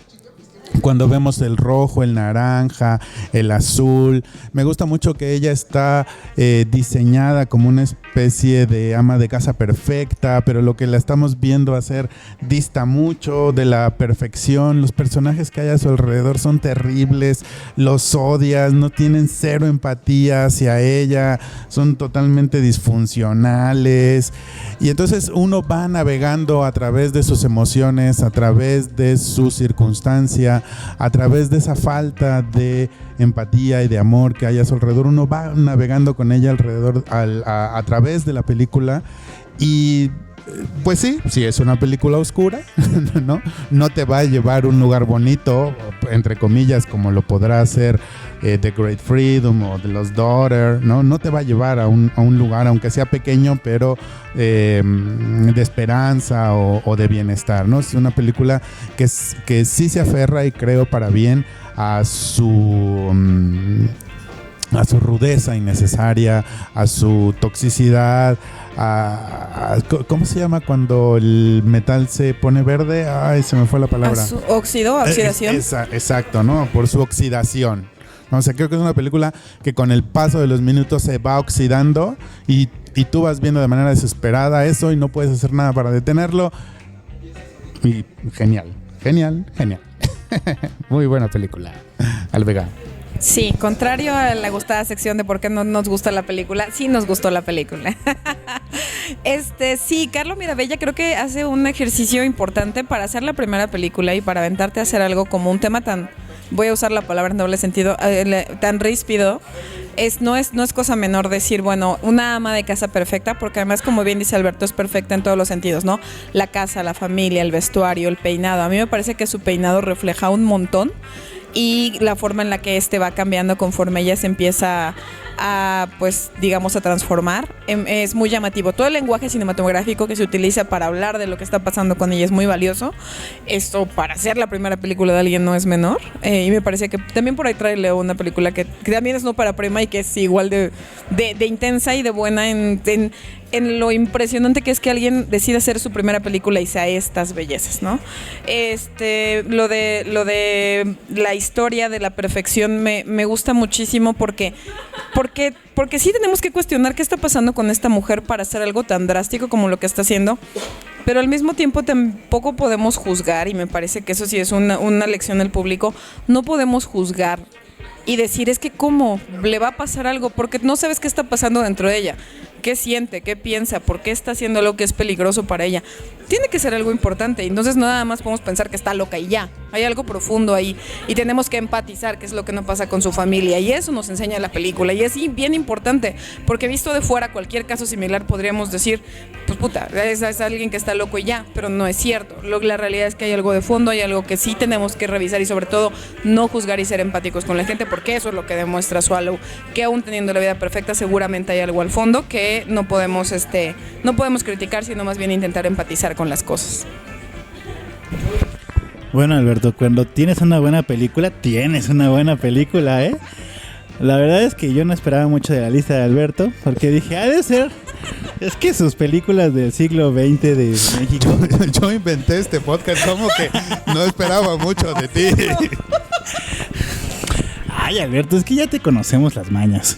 Cuando vemos el rojo, el naranja, el azul, me gusta mucho que ella está diseñada como una especie de ama de casa perfecta, pero lo que la estamos viendo hacer dista mucho de la perfección. Los personajes que hay a su alrededor son terribles, los odias, no tienen cero empatía hacia ella, son totalmente disfuncionales, y entonces uno va navegando a través de sus emociones, a través de su circunstancia, a través de esa falta de empatía y de amor que hay a su alrededor. Uno va navegando con ella a través de la película, y pues sí es una película oscura, no te va a llevar a un lugar bonito, entre comillas, como lo podrá hacer The Great Freedom o The Lost Daughter, no te va a llevar a un lugar, aunque sea pequeño, pero de esperanza o de bienestar, ¿no? Es una película que sí se aferra, y creo para bien, a su rudeza innecesaria, a su toxicidad, ¿cómo se llama cuando el metal se pone verde? Ay, se me fue la palabra. A su oxidación. Exacto, ¿no? Por su oxidación. O sea, creo que es una película que con el paso de los minutos se va oxidando, y tú vas viendo de manera desesperada eso y no puedes hacer nada para detenerlo. Y genial. Muy buena película. Alvega. Sí, contrario a la gustada sección de por qué no nos gusta la película, sí nos gustó la película. Sí, Carlo Mirabella creo que hace un ejercicio importante para hacer la primera película y para aventarte a hacer algo como un tema tan, voy a usar la palabra en doble sentido, tan ríspido. No es cosa menor decir, bueno, una ama de casa perfecta, porque además, como bien dice Alberto, es perfecta en todos los sentidos, ¿no? La casa, la familia, el vestuario, el peinado. A mí me parece que su peinado refleja un montón, y la forma en la que va cambiando conforme ella se empieza a, pues, digamos, a transformar, es muy llamativo. Todo el lenguaje cinematográfico que se utiliza para hablar de lo que está pasando con ella es muy valioso. Esto, para hacer la primera película de alguien, no es menor, y me parece que también por ahí trae Leo una película que también es no para prima y que es igual de intensa y de buena en lo impresionante que es que alguien decida hacer su primera película y sea estas bellezas, ¿no? Lo de la historia de la perfección me gusta muchísimo porque sí tenemos que cuestionar qué está pasando con esta mujer para hacer algo tan drástico como lo que está haciendo, pero al mismo tiempo tampoco podemos juzgar, y me parece que eso sí es una lección al público. No podemos juzgar y decir, es que cómo le va a pasar algo, porque no sabes qué está pasando dentro de ella, qué siente, qué piensa, por qué está haciendo algo que es peligroso para ella. Tiene que ser algo importante, entonces no nada más podemos pensar que está loca y ya. Hay algo profundo ahí y tenemos que empatizar, que es lo que no pasa con su familia, y eso nos enseña la película, y es bien importante, porque visto de fuera cualquier caso similar podríamos decir, pues puta, es alguien que está loco y ya, pero no es cierto. La realidad es que hay algo de fondo, hay algo que sí tenemos que revisar, y sobre todo no juzgar y ser empáticos con la gente, porque eso es lo que demuestra Swallow, que aún teniendo la vida perfecta seguramente hay algo al fondo que no podemos criticar, sino más bien intentar empatizar con las cosas. Bueno, Alberto, cuando tienes una buena película, ¿eh? La verdad es que yo no esperaba mucho de la lista de Alberto, porque dije, ha de ser, es que sus películas del siglo XX de México. Yo inventé este podcast, como que no esperaba mucho de ti. Ay, Alberto, es que ya te conocemos las mañas.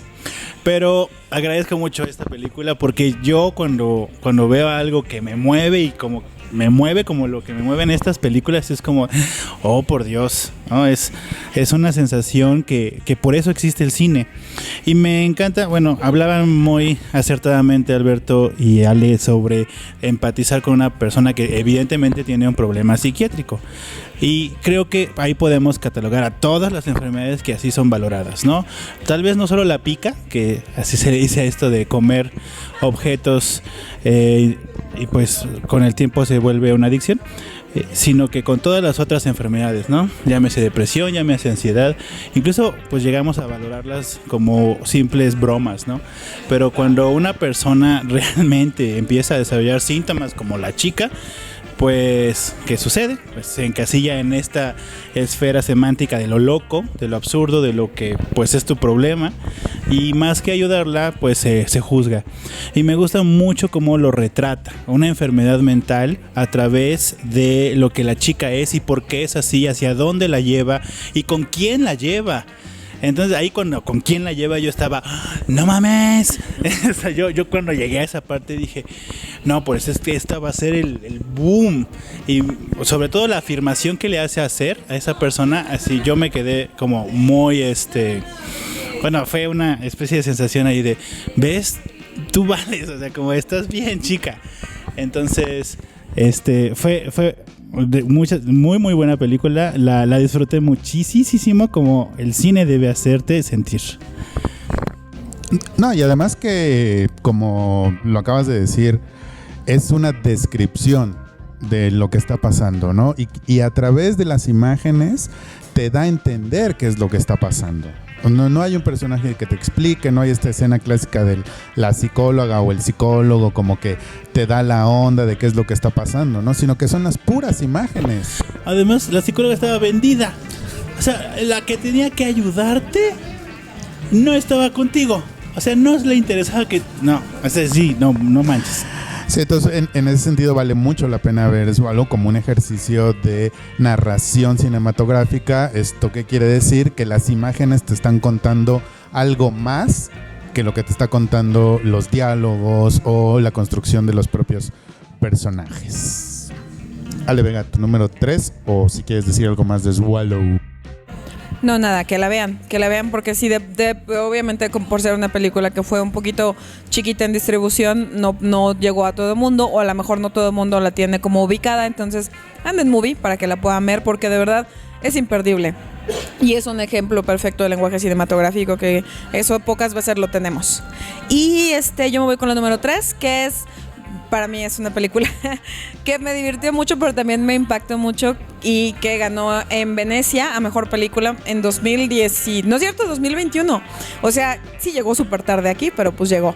Pero agradezco mucho esta película, porque yo cuando veo algo que me mueve, y como me mueve como lo que me mueven estas películas, es como, oh por Dios, ¿no? Es una sensación que por eso existe el cine. Y me encanta, bueno, hablaban muy acertadamente Alberto y Ale sobre empatizar con una persona que evidentemente tiene un problema psiquiátrico. Y creo que ahí podemos catalogar a todas las enfermedades que así son valoradas, ¿no? Tal vez no solo la pica, que así se le dice a esto de comer objetos y pues con el tiempo se vuelve una adicción, sino que con todas las otras enfermedades, ¿no? Llámese depresión, llámese ansiedad, incluso pues llegamos a valorarlas como simples bromas, ¿no? Pero cuando una persona realmente empieza a desarrollar síntomas como la chica, pues, ¿qué sucede? Pues se encasilla en esta esfera semántica de lo loco, de lo absurdo, de lo que pues es tu problema, y más que ayudarla, pues se juzga. Y me gusta mucho cómo lo retrata, una enfermedad mental a través de lo que la chica es y por qué es así, hacia dónde la lleva y con quién la lleva. Entonces ahí con quién la lleva yo estaba, no mames. O sea, yo cuando llegué a esa parte dije, no, pues es que esta va a ser el boom. Y sobre todo la afirmación que le hace hacer a esa persona, así yo me quedé como muy, bueno, fue una especie de sensación ahí de, ¿ves? Tú vales, o sea, como estás bien, chica. Entonces, fue muy buena película, la disfruté muchísimo como el cine debe hacerte sentir. No, y además que, como lo acabas de decir, es una descripción de lo que está pasando, ¿no? Y a través de las imágenes te da a entender qué es lo que está pasando. No hay un personaje que te explique, no hay esta escena clásica de la psicóloga o el psicólogo como que te da la onda de qué es lo que está pasando, ¿no? Sino que son las puras imágenes. Además, la psicóloga estaba vendida. O sea, la que tenía que ayudarte no estaba contigo. O sea, no le interesaba que... No, o sea, sí, no manches. Sí, entonces en ese sentido vale mucho la pena ver eso, algo como un ejercicio de narración cinematográfica. ¿Esto qué quiere decir? Que las imágenes te están contando algo más que lo que te está contando los diálogos o la construcción de los propios personajes. Ale Vega, tu número 3, o si quieres decir algo más de Swallow. No, nada, que la vean porque sí, obviamente por ser una película que fue un poquito chiquita en distribución, no llegó a todo el mundo, o a lo mejor no todo el mundo la tiene como ubicada, entonces anden movie para que la puedan ver, porque de verdad es imperdible. Y es un ejemplo perfecto de lenguaje cinematográfico, que eso pocas veces lo tenemos. Y yo me voy con la número 3, que es... Para mí es una película que me divirtió mucho, pero también me impactó mucho, y que ganó en Venecia a Mejor Película en 2010, no es cierto, 2021. O sea, sí llegó súper tarde aquí, pero pues llegó.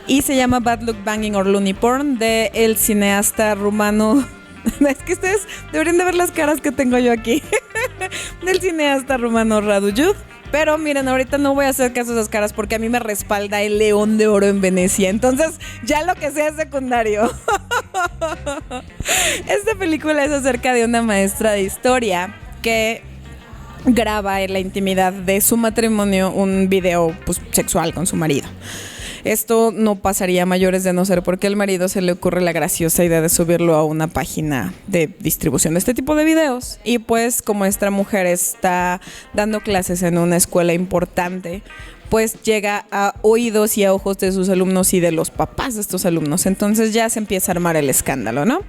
Y se llama Bad Luck Banging or Looney Porn, de el cineasta rumano. Es que ustedes deberían de ver las caras que tengo yo aquí. Del cineasta rumano Radu Jude. Pero miren, ahorita no voy a hacer caso a esas caras porque a mí me respalda el León de Oro en Venecia. Entonces, ya lo que sea es secundario. Esta película es acerca de una maestra de historia que graba en la intimidad de su matrimonio un video sexual con su marido. Esto no pasaría a mayores de no ser porque al marido se le ocurre la graciosa idea de subirlo a una página de distribución de este tipo de videos. Y pues como esta mujer está dando clases en una escuela importante, pues llega a oídos y a ojos de sus alumnos y de los papás de estos alumnos. Entonces ya se empieza a armar el escándalo, ¿no?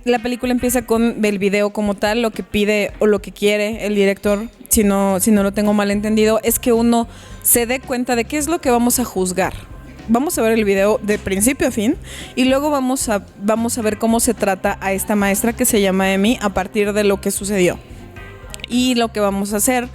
La película empieza con el video como tal. Lo que pide o lo que quiere el director, si no lo tengo mal entendido, es que uno se dé cuenta de qué es lo que vamos a juzgar. Vamos a ver el video de principio a fin y luego vamos a ver cómo se trata a esta maestra que se llama Emi a partir de lo que sucedió. Y lo que vamos a hacer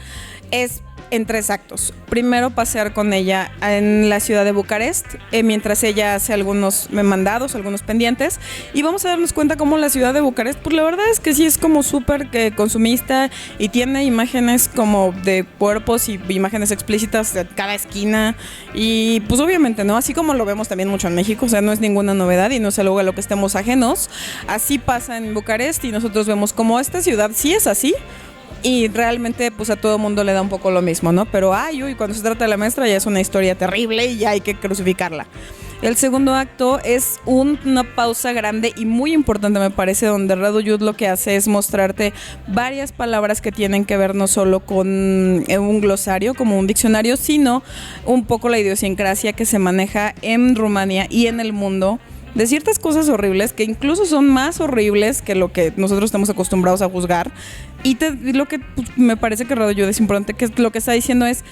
es en 3 actos. Primero, pasear con ella en la ciudad de Bucarest, mientras ella hace algunos mandados, algunos pendientes, y vamos a darnos cuenta cómo la ciudad de Bucarest, pues la verdad es que sí es como súper consumista y tiene imágenes como de cuerpos y imágenes explícitas de cada esquina, y pues obviamente, ¿no? Así como lo vemos también mucho en México, o sea, no es ninguna novedad y no es algo a lo que estemos ajenos. Así pasa en Bucarest y nosotros vemos como esta ciudad sí es así. Y realmente pues a todo mundo le da un poco lo mismo, ¿no? Pero cuando se trata de la maestra ya es una historia terrible y ya hay que crucificarla. El segundo acto es una pausa grande y muy importante, me parece, donde Radu Judd lo que hace es mostrarte varias palabras que tienen que ver no solo con un glosario, como un diccionario, sino un poco la idiosincrasia que se maneja en Rumania y en el mundo, de ciertas cosas horribles que incluso son más horribles que lo que nosotros estamos acostumbrados a juzgar. Y lo que me parece que Radu Judd es importante, que lo que está diciendo es: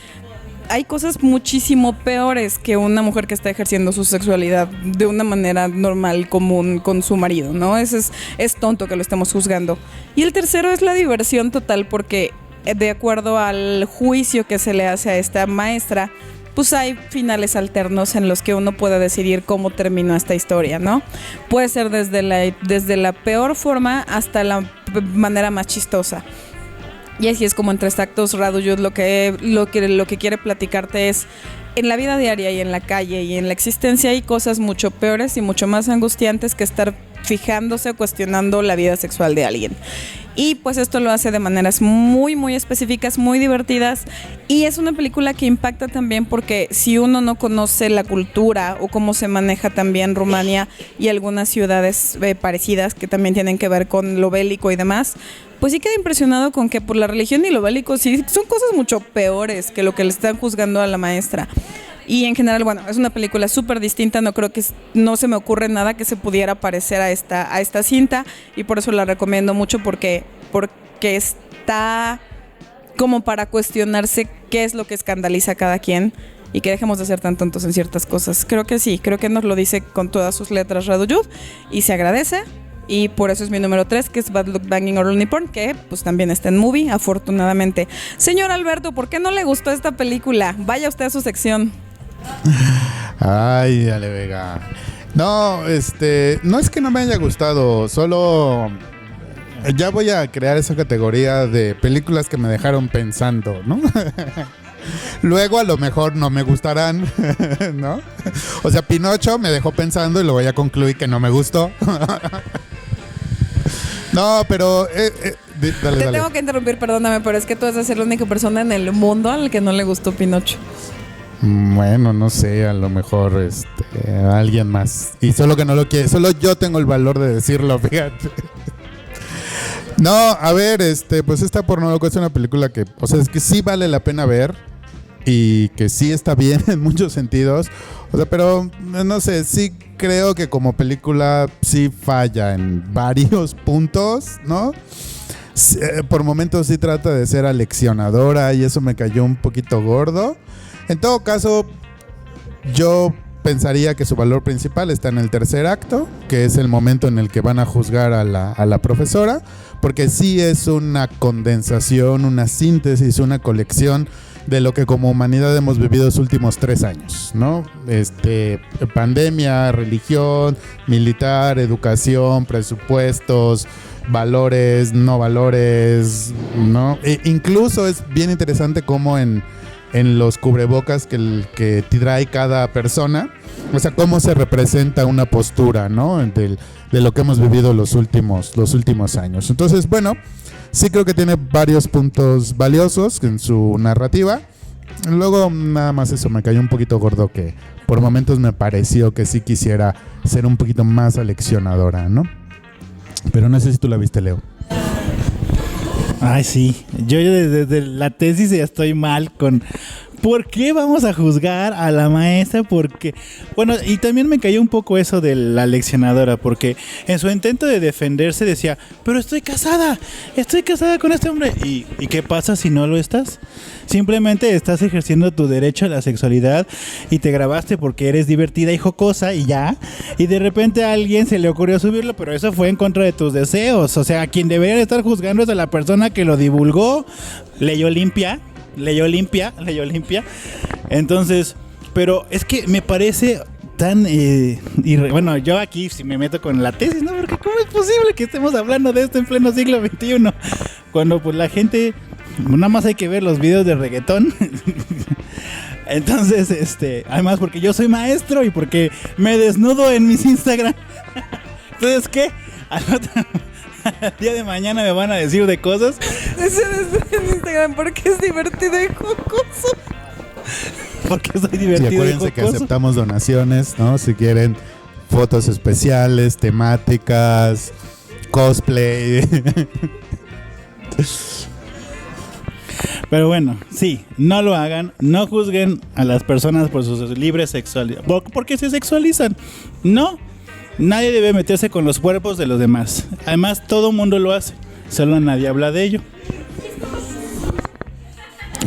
hay cosas muchísimo peores que una mujer que está ejerciendo su sexualidad de una manera normal, común, con su marido, ¿no? Es tonto que lo estemos juzgando. Y el tercero es la diversión total, porque de acuerdo al juicio que se le hace a esta maestra, pues hay finales alternos en los que uno puede decidir cómo terminó esta historia, ¿no? Puede ser desde la peor forma hasta la manera más chistosa. Y así es como en 3 actos Radu Judd lo que quiere platicarte es: en la vida diaria y en la calle y en la existencia hay cosas mucho peores y mucho más angustiantes que estar fijándose o cuestionando la vida sexual de alguien. Y pues esto lo hace de maneras muy, muy específicas, muy divertidas. Y es una película que impacta también porque si uno no conoce la cultura o cómo se maneja también Rumania y algunas ciudades parecidas que también tienen que ver con lo bélico y demás, pues sí queda impresionado con que por la religión y lo bélico sí son cosas mucho peores que lo que le están juzgando a la maestra. Y en general, bueno, es una película súper distinta, no se me ocurre nada que se pudiera parecer a esta cinta, y por eso la recomiendo mucho, porque está como para cuestionarse qué es lo que escandaliza a cada quien y que dejemos de ser tan tontos en ciertas cosas. Creo que nos lo dice con todas sus letras Radu Judd y se agradece. Y por eso es mi número 3, que es Bad Luck Banging or Only Porn, que pues también está en Movie, afortunadamente. Señor Alberto, ¿por qué no le gustó esta película? Vaya usted a su sección. Ay, dale, Vega. No, no es que no me haya gustado, solo ya voy a crear esa categoría de películas que me dejaron pensando, ¿no? Luego a lo mejor no me gustarán, ¿no? O sea, Pinocho me dejó pensando y lo voy a concluir que no me gustó. No, pero dale. Tengo que interrumpir, perdóname, pero es que tú vas a ser la única persona en el mundo al que no le gustó Pinocho. Bueno, no sé, a lo mejor alguien más. Y solo que no lo quiere, solo yo tengo el valor de decirlo, fíjate. No, a ver, pues esta Porno Loco es una película que, o sea, es que sí vale la pena ver y que sí está bien en muchos sentidos. O sea, pero no sé, sí creo que como película sí falla en varios puntos, ¿no? Por momentos sí trata de ser aleccionadora y eso me cayó un poquito gordo. En todo caso, yo pensaría que su valor principal está en el tercer acto, que es el momento en el que van a juzgar a la profesora, porque sí es una condensación, una síntesis, una colección de lo que como humanidad hemos vivido los últimos 3 años, ¿no? Pandemia, religión, militar, educación, presupuestos, valores, no valores, ¿no? Incluso es bien interesante cómo en los cubrebocas que trae cada persona, o sea, cómo se representa una postura, ¿no? De lo que hemos vivido los últimos años. Entonces, bueno, sí creo que tiene varios puntos valiosos en su narrativa. Luego, nada más eso, me cayó un poquito gordo que por momentos me pareció que sí quisiera ser un poquito más aleccionadora, ¿no? Pero no sé si tú la viste, Leo. Ay, sí. Yo desde la tesis ya estoy mal con ¿por qué vamos a juzgar a la maestra? Porque, bueno, y también me cayó un poco eso de la leccionadora, porque en su intento de defenderse decía, pero estoy casada con este hombre. ¿Y qué pasa si no lo estás? Simplemente estás ejerciendo tu derecho a la sexualidad y te grabaste porque eres divertida y jocosa y ya. Y de repente a alguien se le ocurrió subirlo, pero eso fue en contra de tus deseos. O sea, quien debería estar juzgando es a la persona que lo divulgó. Leyó limpia. Entonces, pero es que me parece tan bueno, yo aquí si me meto con la tesis, ¿no? Porque ¿cómo es posible que estemos hablando de esto en pleno siglo XXI? Cuando pues la gente, nada más hay que ver los videos de reggaetón. Entonces, además porque yo soy maestro y porque me desnudo en mis Instagram. Entonces, ¿qué? El día de mañana me van a decir de cosas. Ese en Instagram porque es divertido y jocoso. porque soy Sí, divertido y acuérdense que jocoso. aceptamos donaciones, ¿no? Si quieren fotos especiales, temáticas, cosplay. Pero bueno, sí, no lo hagan, no juzguen a las personas por sus libres sexualidad, porque se sexualizan. No, nadie debe meterse con los cuerpos de los demás. Además, todo mundo lo hace, solo nadie habla de ello.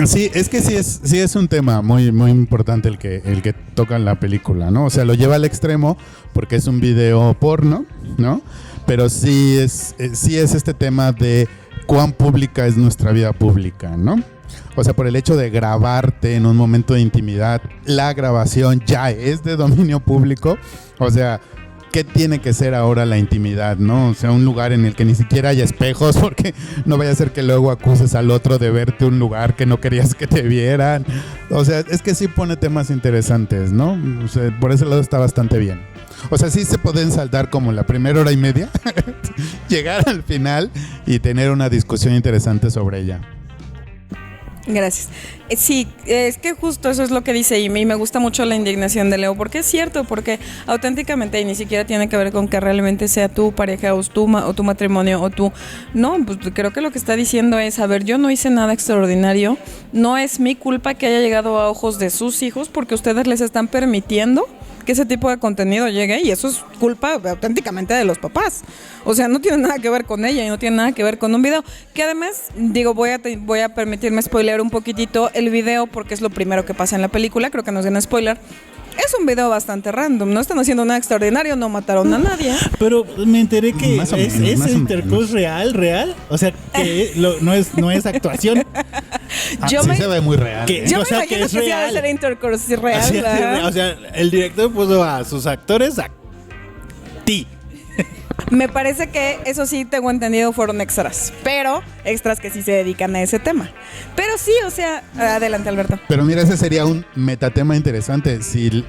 Sí, es que sí es un tema muy, muy importante el que toca en la película, ¿no? O sea, lo lleva al extremo porque es un video porno, ¿no? Pero sí es este tema de cuán pública es nuestra vida pública, ¿no? O sea, por el hecho de grabarte en un momento de intimidad, la grabación ya es de dominio público. O sea, ¿qué tiene que ser ahora la intimidad, no? O sea, un lugar en el que ni siquiera haya espejos, porque no vaya a ser que luego acuses al otro de verte un lugar que no querías que te vieran. O sea, es que sí pone temas interesantes, ¿no? O sea, por ese lado está bastante bien. O sea, sí se pueden saltar como la primera hora y media, llegar al final y tener una discusión interesante sobre ella. Gracias. Sí, es que justo eso es lo que dice y me gusta mucho la indignación de Leo, porque es cierto, porque auténticamente y ni siquiera tiene que ver con que realmente sea tu pareja o tu matrimonio o tú. No, pues creo que lo que está diciendo es, a ver, yo no hice nada extraordinario, no es mi culpa que haya llegado a ojos de sus hijos porque ustedes les están permitiendo que ese tipo de contenido llegue y eso es culpa auténticamente de los papás. O sea, no tiene nada que ver con ella y no tiene nada que ver con un video. Que además, digo, voy a permitirme spoilear un poquitito el video porque es lo primero que pasa en la película, creo que nos den spoiler. Es un video bastante random, no están haciendo nada extraordinario, no mataron a nadie. Pero me enteré que Más o es menos. intercourse real. O sea, que no es actuación. Yo sí me- se ve muy real. Que- Yo o me sea, imagino que es sí ha de real. ser intercourse real. Así es, ¿verdad? o sea, el director puso a sus actores a ti. Me parece que eso sí tengo entendido fueron extras, pero extras que sí se dedican a ese tema. Pero sí, o sea, adelante Alberto. Pero mira, ese sería un metatema interesante. Si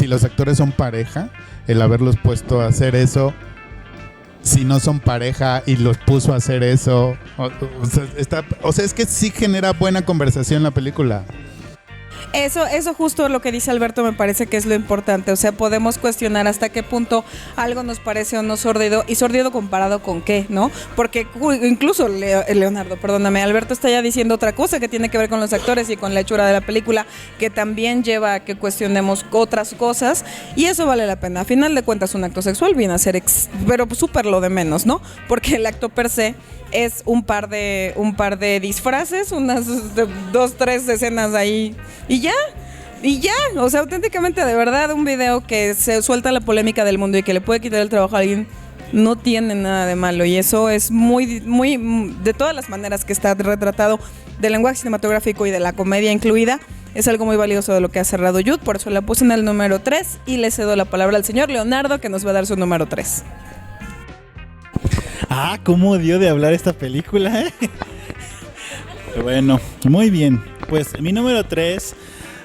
los actores son pareja, el haberlos puesto a hacer eso, si no son pareja y los puso a hacer eso, o sea, es que sí genera buena conversación la película. Eso justo lo que dice Alberto me parece que es lo importante. O sea, podemos cuestionar hasta qué punto algo nos parece o no sórdido. Y sórdido comparado con qué, ¿no? Porque incluso Leonardo, perdóname, Alberto está ya diciendo otra cosa que tiene que ver con los actores y con la hechura de la película, que también lleva a que cuestionemos otras cosas. Y eso vale la pena. A final de cuentas, un acto sexual viene a ser, pero súper lo de menos, ¿no? Porque el acto per se es un par de disfraces, unas 2, 3 escenas ahí y ya, o sea, auténticamente de verdad un video que se suelta la polémica del mundo y que le puede quitar el trabajo a alguien no tiene nada de malo y eso es muy de todas las maneras que está retratado del lenguaje cinematográfico y de la comedia incluida. Es algo muy valioso de lo que ha cerrado Jude, por eso la puse en el número 3 y le cedo la palabra al señor Leonardo que nos va a dar su número 3. Ah, cómo dio de hablar esta película, ¿eh? Bueno, muy bien. Pues mi número 3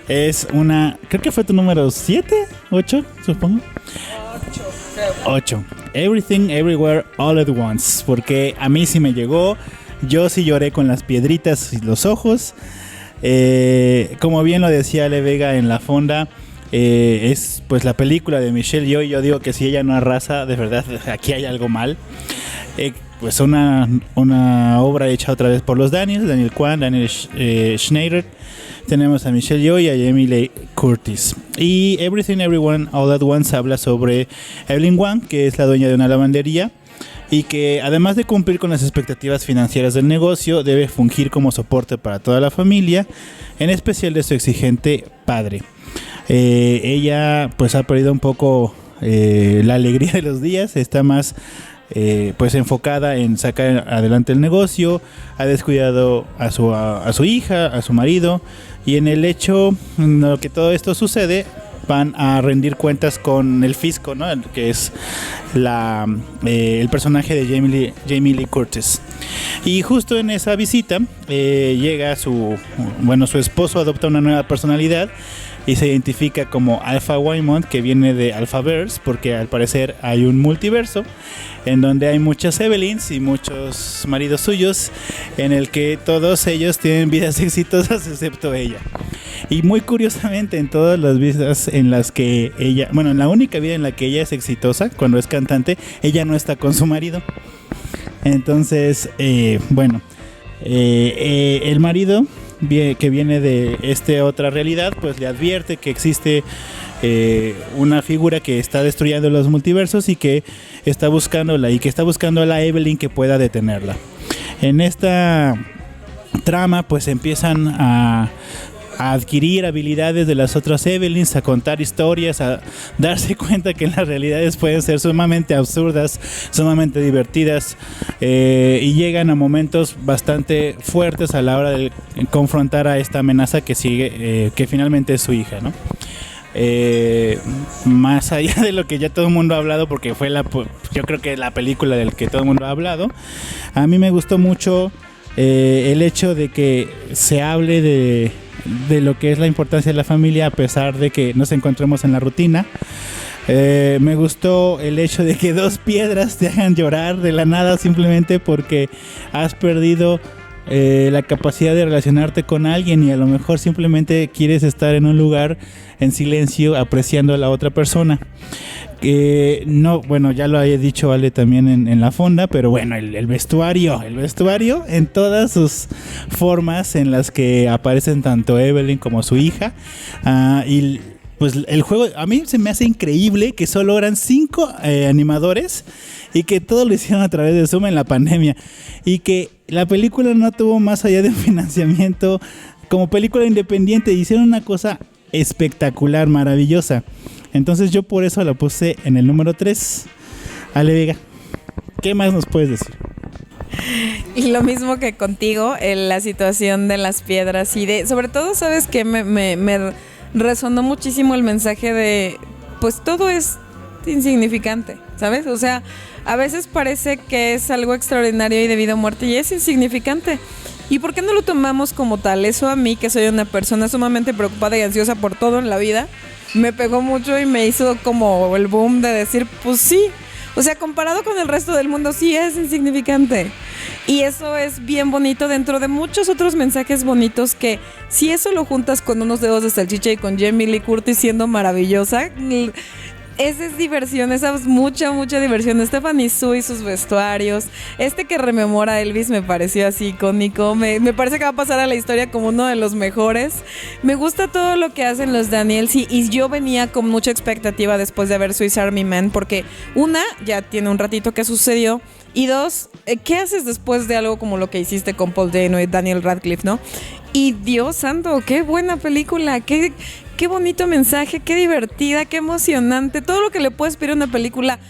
es una... Creo que fue tu número 7, 8, supongo. 8. Everything, Everywhere, All at Once. Porque a mí sí me llegó. Yo sí lloré con las piedritas y los ojos. Como bien lo decía Ale Vega en la fonda, es pues la película de Michelle Yeoh. Yo digo que si ella no arrasa, de verdad, aquí hay algo mal. Pues una obra hecha otra vez por los Daniel Kwan, Daniel Schneider. Tenemos a Michelle Yeoh y a Jamie Lee Curtis. Y Everything Everyone All at Once habla sobre Evelyn Wang, que es la dueña de una lavandería y que además de cumplir con las expectativas financieras del negocio, debe fungir como soporte para toda la familia, en especial de su exigente padre. Ella pues ha perdido un poco la alegría de los días, está más pues enfocada en sacar adelante el negocio, ha descuidado a su hija, a su marido, y en el hecho en lo que todo esto sucede van a rendir cuentas con el fisco, ¿no? Que es el personaje de Jamie Lee Curtis. Y justo en esa visita llega su esposo, adopta una nueva personalidad y se identifica como Alpha Waymond, que viene de Alphaverse, porque al parecer hay un multiverso en donde hay muchas Evelyns y muchos maridos suyos, en el que todos ellos tienen vidas exitosas excepto ella. Y muy curiosamente, en todas las vidas en las que ella, bueno, en la única vida en la que ella es exitosa, cuando es cantante, ella no está con su marido. Entonces, el marido que viene de otra realidad, pues le advierte que existe una figura que está destruyendo los multiversos y que está buscándola y que está buscando a la Evelyn que pueda detenerla. En esta trama, pues empiezan a adquirir habilidades de las otras Evelyns, a contar historias, a darse cuenta que las realidades pueden ser sumamente absurdas, sumamente divertidas, y llegan a momentos bastante fuertes a la hora de confrontar a esta amenaza que sigue, que finalmente es su hija, ¿no? Más allá de lo que ya todo el mundo ha hablado, porque fue yo creo que la película del que todo el mundo ha hablado, a mí me gustó mucho el hecho de que se hable de lo que es la importancia de la familia a pesar de que nos encontremos en la rutina. Me gustó el hecho de que dos piedras te hagan llorar de la nada simplemente porque has perdido la capacidad de relacionarte con alguien y a lo mejor simplemente quieres estar en un lugar en silencio apreciando a la otra persona. No, bueno, ya lo había dicho Ale también en la fonda, pero bueno, el vestuario en todas sus formas en las que aparecen tanto Evelyn como su hija, y pues el juego a mí se me hace increíble que solo eran 5 animadores y que todo lo hicieron a través de Zoom en la pandemia y que la película no tuvo más allá de un financiamiento. Como película independiente hicieron una cosa espectacular, maravillosa. Entonces yo por eso la puse en el número 3. Ale Vega, ¿qué más nos puedes decir? Y lo mismo que contigo, la situación de las piedras y sobre todo, ¿sabes qué? Me resonó muchísimo el mensaje de, pues todo es insignificante, ¿sabes? O sea, a veces parece que es algo extraordinario y de vida o muerte y es insignificante. ¿Y por qué no lo tomamos como tal? Eso a mí, que soy una persona sumamente preocupada y ansiosa por todo en la vida, me pegó mucho y me hizo como el boom de decir, pues sí, o sea, comparado con el resto del mundo, sí es insignificante. Y eso es bien bonito dentro de muchos otros mensajes bonitos que si eso lo juntas con unos dedos de salchicha y con Jamie Lee Curtis siendo maravillosa, esa es diversión, esa es mucha diversión. Stephanie Su y sus vestuarios, que rememora a Elvis me pareció así icónico, me parece que va a pasar a la historia como uno de los mejores. Me gusta todo lo que hacen los Daniels y yo venía con mucha expectativa después de ver Swiss Army Man, porque una, ya tiene un ratito que sucedió, y dos, ¿qué haces después de algo como lo que hiciste con Paul Dano y Daniel Radcliffe, no? Y Dios santo, qué buena película, qué bonito mensaje, qué divertida, qué emocionante. Todo lo que le puedes pedir a una película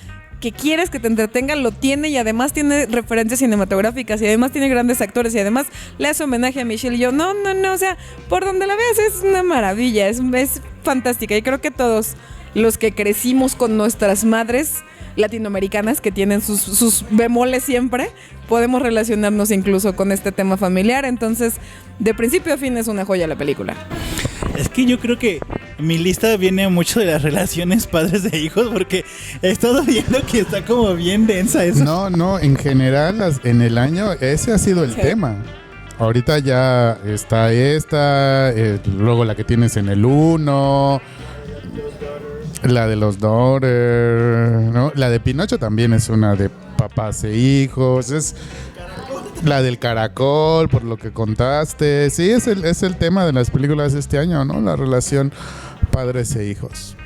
que quieres que te entretenga lo tiene, y además tiene referencias cinematográficas y además tiene grandes actores y además le hace homenaje a Michelle Yeoh. No, o sea, por donde la veas es una maravilla, es fantástica. Y creo que todos los que crecimos con nuestras madres latinoamericanas que tienen sus bemoles siempre, podemos relacionarnos incluso con este tema familiar. Entonces, de principio a fin es una joya la película. Es que yo creo que mi lista viene mucho de las relaciones padres e hijos, porque he estado viendo que está como bien densa eso. No, en general en el año ese ha sido el tema. Ahorita ya está luego la que tienes en el 1, la de los Daughters, ¿no? La de Pinocho también es una de papás e hijos, es la del caracol, por lo que contaste. Sí, es el tema de las películas de este año, ¿no? La relación padres e hijos.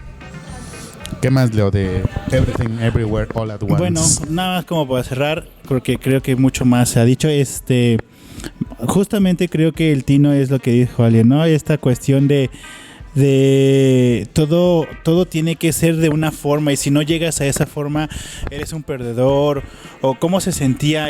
¿Qué más leo de Everything Everywhere All at Once? Bueno, nada más como para cerrar, porque creo que mucho más se ha dicho. Justamente creo que el tino es lo que dijo alguien, ¿no? Esta cuestión de todo tiene que ser de una forma, y si no llegas a esa forma eres un perdedor. O cómo se sentía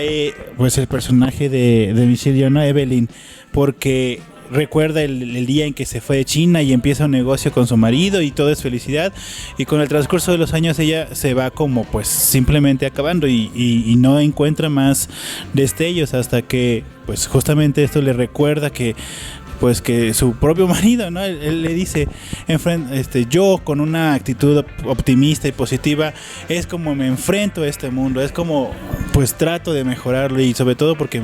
pues el personaje de Michelle Yeoh, ¿no? Evelyn, porque recuerda el día en que se fue de China y empieza un negocio con su marido y todo es felicidad, y con el transcurso de los años ella se va como pues simplemente acabando y no encuentra más destellos hasta que pues justamente esto le recuerda que pues que su propio marido, ¿no? Él le dice, yo con una actitud optimista y positiva es como me enfrento a este mundo, es como pues trato de mejorarlo, y sobre todo porque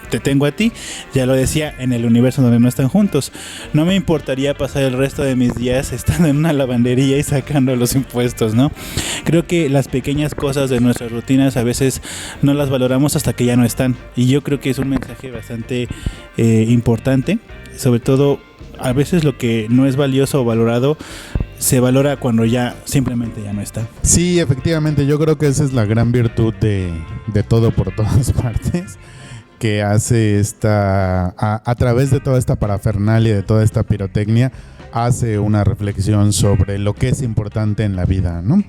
te tengo a ti, ya lo decía, en el universo donde no están juntos. No me importaría pasar el resto de mis días estando en una lavandería y sacando los impuestos, ¿no? Creo que las pequeñas cosas de nuestras rutinas a veces no las valoramos hasta que ya no están. Y yo creo que es un mensaje bastante importante, sobre todo a veces lo que no es valioso o valorado se valora cuando ya simplemente ya no está. Sí, efectivamente, yo creo que esa es la gran virtud de Todo por Todas Partes, que hace a través de toda esta parafernalia, de toda esta pirotecnia, hace una reflexión sobre lo que es importante en la vida, ¿no?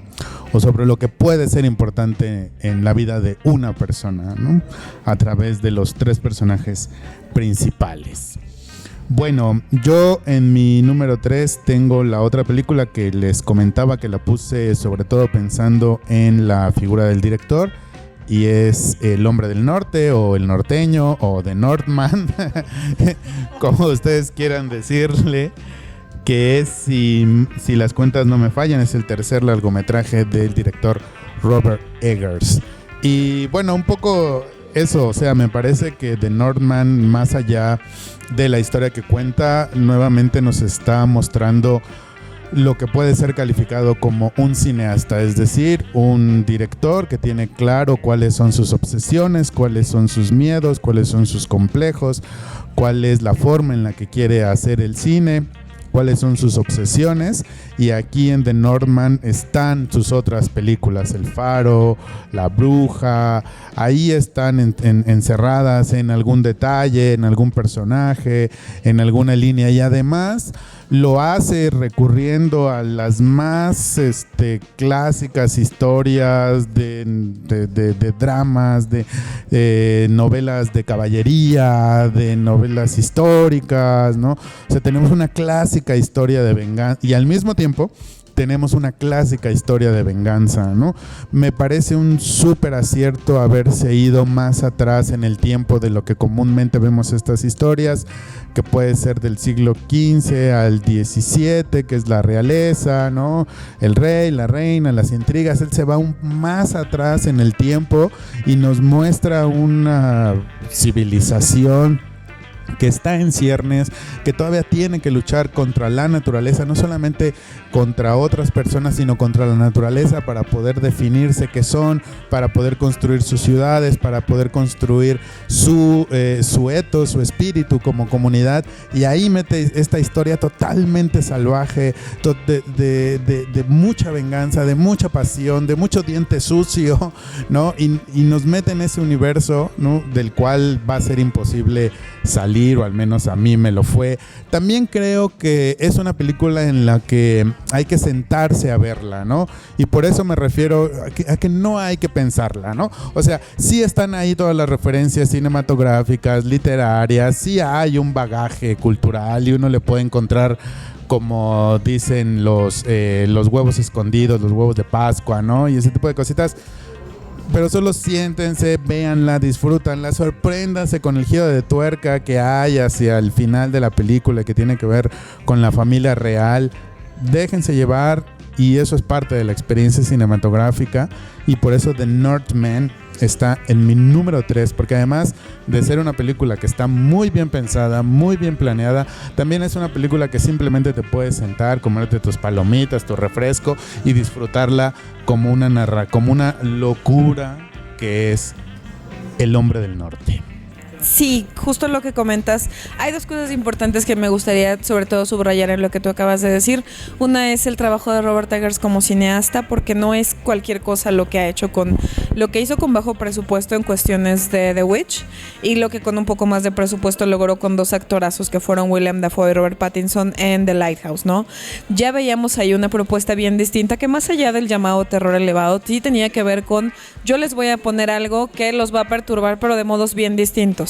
O sobre lo que puede ser importante en la vida de una persona, ¿no? A través de los 3 personajes principales. Bueno, yo en mi número 3 tengo la otra película que les comentaba, que la puse sobre todo pensando en la figura del director, y es El Hombre del Norte, o El Norteño, o The Northman, como ustedes quieran decirle, que es, si las cuentas no me fallan, es el tercer largometraje del director Robert Eggers. Y bueno, un poco eso, o sea, me parece que The Northman, más allá de la historia que cuenta, nuevamente nos está mostrando lo que puede ser calificado como un cineasta, es decir, un director que tiene claro cuáles son sus obsesiones, cuáles son sus miedos, cuáles son sus complejos, cuál es la forma en la que quiere hacer el cine, cuáles son sus obsesiones. Y aquí en The Northman están sus otras películas, El Faro, La Bruja, ahí están encerradas en algún detalle, en algún personaje, en alguna línea, y además lo hace recurriendo a las más clásicas historias de dramas, de novelas de caballería, de novelas históricas, ¿no? O sea, tenemos una clásica historia de venganza y al mismo tiempo tenemos una clásica historia de venganza, ¿no? Me parece un súper acierto haberse ido más atrás en el tiempo de lo que comúnmente vemos estas historias, que puede ser del siglo XV al XVII, que es la realeza, ¿no? El rey, la reina, las intrigas. Él se va más atrás en el tiempo y nos muestra una civilización que está en ciernes, que todavía tiene que luchar contra la naturaleza, no solamente contra otras personas, sino contra la naturaleza, para poder definirse qué son, para poder construir sus ciudades, para poder construir su ethos, su espíritu como comunidad. Y ahí mete esta historia totalmente salvaje, de mucha venganza, de mucha pasión, de mucho diente sucio, ¿no? Y nos mete en ese universo, ¿no? Del cual va a ser imposible salir, o al menos a mí me lo fue. También creo que es una película en la que hay que sentarse a verla, ¿no? Y por eso me refiero a que no hay que pensarla, ¿no? O sea, sí están ahí todas las referencias cinematográficas, literarias, sí hay un bagaje cultural y uno le puede encontrar, como dicen los huevos escondidos, los huevos de Pascua, ¿no? Y ese tipo de cositas. Pero solo siéntense, véanla, disfrútanla, sorpréndanse con el giro de tuerca que hay hacia el final de la película, que tiene que ver con la familia real. Déjense llevar, y eso es parte de la experiencia cinematográfica, y por eso The Northman está en mi número 3, porque además de ser una película que está muy bien pensada, muy bien planeada, también es una película que simplemente te puedes sentar, comerte tus palomitas, tu refresco y disfrutarla como una locura que es El Hombre del Norte. Sí, justo lo que comentas. Hay dos cosas importantes que me gustaría sobre todo subrayar en lo que tú acabas de decir. Una es el trabajo de Robert Eggers como cineasta, porque no es cualquier cosa lo que ha hecho lo que hizo con bajo presupuesto en cuestiones de The Witch, y lo que con un poco más de presupuesto logró con dos actorazos que fueron William Dafoe y Robert Pattinson en The Lighthouse, ¿no? Ya veíamos ahí una propuesta bien distinta que, más allá del llamado terror elevado, sí tenía que ver con: yo les voy a poner algo que los va a perturbar, pero de modos bien distintos.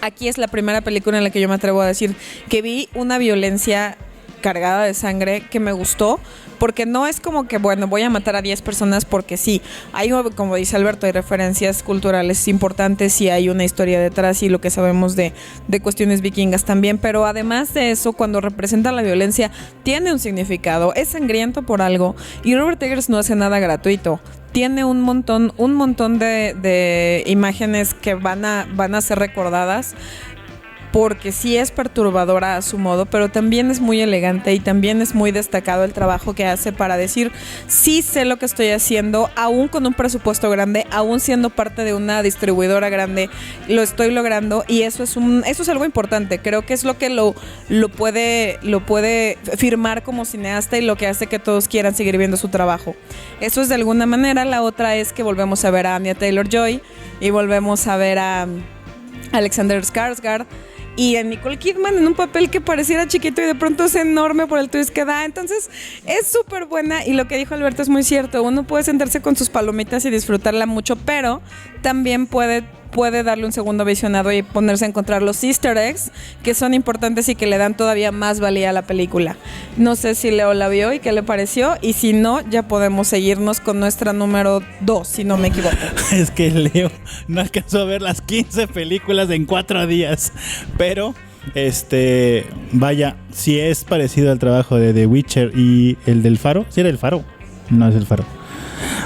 Aquí es la primera película en la que yo me atrevo a decir que vi una violencia cargada de sangre que me gustó, porque no es como que, bueno, voy a matar a 10 personas porque sí. Hay, como dice Alberto, hay referencias culturales importantes y hay una historia detrás, y lo que sabemos de cuestiones vikingas también, pero además de eso, cuando representa la violencia, tiene un significado, es sangriento por algo, y Robert Eggers no hace nada gratuito. tiene un montón de imágenes que van a ser recordadas, porque sí es perturbadora a su modo, pero también es muy elegante y también es muy destacado el trabajo que hace para decir, sí sé lo que estoy haciendo, aún con un presupuesto grande, aún siendo parte de una distribuidora grande, lo estoy logrando, y eso es algo importante. Creo que es lo que lo puede firmar como cineasta y lo que hace que todos quieran seguir viendo su trabajo. Eso es de alguna manera. La otra es que volvemos a ver a Anya Taylor-Joy y volvemos a ver a Alexander Skarsgård y a Nicole Kidman en un papel que pareciera chiquito y de pronto es enorme por el twist que da. Entonces es súper buena, y lo que dijo Alberto es muy cierto. Uno puede sentarse con sus palomitas y disfrutarla mucho, pero también puede darle un segundo visionado y ponerse a encontrar los easter eggs que son importantes y que le dan todavía más valía a la película. No sé si Leo la vio y qué le pareció, y si no, ya podemos seguirnos con nuestra número 2, si no me equivoco. Es que Leo no alcanzó a ver las 15 películas en 4 días, pero vaya, si es parecido al trabajo de The Witcher y el del Faro. ¿Sí era el Faro? No es el Faro.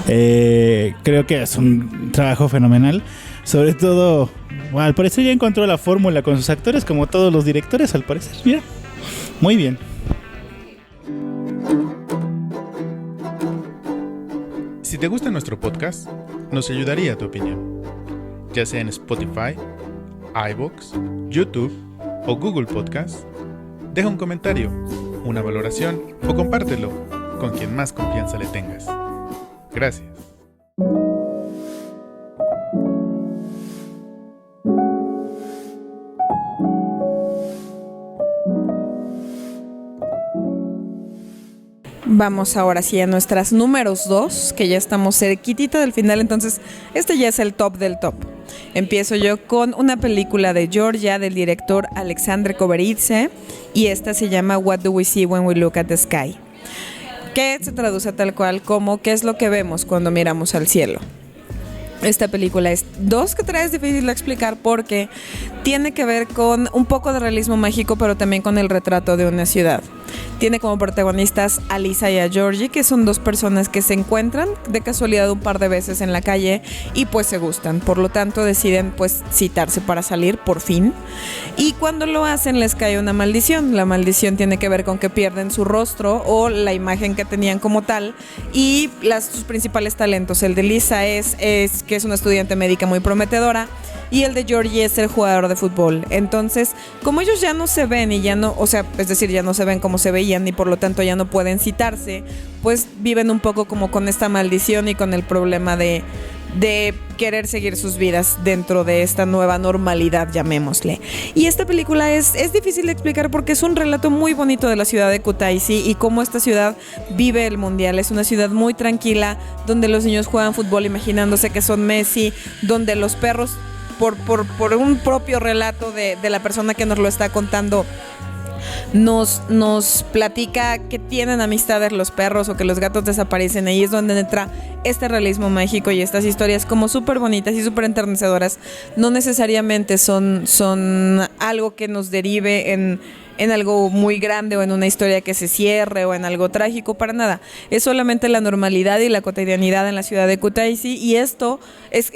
Creo que es un trabajo fenomenal. Sobre todo, bueno, al parecer ya encontró la fórmula con sus actores, como todos los directores, al parecer. Mira, muy bien. Si te gusta nuestro podcast, nos ayudaría tu opinión, ya sea en Spotify, iVoox, YouTube o Google Podcast. Deja un comentario, una valoración o compártelo con quien más confianza le tengas. Gracias. Vamos ahora sí a nuestras números 2, que ya estamos cerquitita del final, entonces este ya es el top del top. Empiezo yo con una película de Georgia del director Alexandre Koberidze, y esta se llama What Do We See When We Look at the Sky, que se traduce tal cual como ¿qué es lo que vemos cuando miramos al cielo? Esta película es difícil de explicar porque tiene que ver con un poco de realismo mágico, pero también con el retrato de una ciudad. Tiene como protagonistas a Lisa y a Georgie, que son dos personas que se encuentran de casualidad un par de veces en la calle y pues se gustan. Por lo tanto deciden pues citarse para salir por fin. Y cuando lo hacen les cae una maldición. La maldición tiene que ver con que pierden su rostro o la imagen que tenían como tal, y sus principales talentos. El de Lisa es que es una estudiante médica muy prometedora, y el de Georgie es el jugador de fútbol. Entonces, como ellos ya no se ven y ya no, o sea, es decir, ya no se ven como se veían y por lo tanto ya no pueden citarse, pues viven un poco como con esta maldición y con el problema de querer seguir sus vidas dentro de esta nueva normalidad, llamémosle. Y esta película es difícil de explicar porque es un relato muy bonito de la ciudad de Kutaisi y cómo esta ciudad vive el mundial. Es una ciudad muy tranquila, donde los niños juegan fútbol imaginándose que son Messi, donde los perros, por un propio relato de la persona que nos lo está contando, nos platica que tienen amistades los perros o que los gatos desaparecen. Ahí es donde entra este realismo mágico y estas historias como súper bonitas y súper enternecedoras. No necesariamente son algo que nos derive en algo muy grande o en una historia que se cierre o en algo trágico, para nada. Es solamente la normalidad y la cotidianidad en la ciudad de Kutaisi, y esto es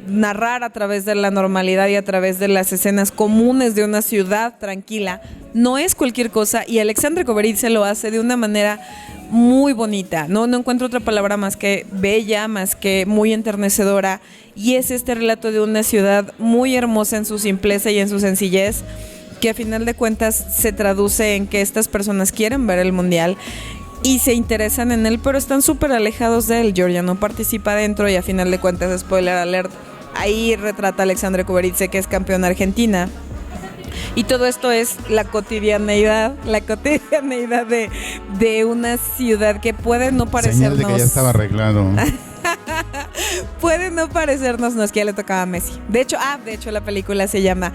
narrar a través de la normalidad y a través de las escenas comunes de una ciudad tranquila. No es cualquier cosa, y Alexandre Koberidze lo hace de una manera muy bonita. No encuentro otra palabra más que bella, más que muy enternecedora, y es este relato de una ciudad muy hermosa en su simpleza y en su sencillez, que a final de cuentas se traduce en que estas personas quieren ver el mundial y se interesan en él, pero están súper alejados de él. Georgia no participa dentro y a final de cuentas, spoiler alert, ahí retrata a Alexandre Koberidze, que es campeón argentina. Y todo esto es la cotidianeidad de una ciudad que puede no parecernos... Señal de que ya estaba arreglado. Puede no parecernos, no, es que ya le tocaba a Messi. De hecho, la película se llama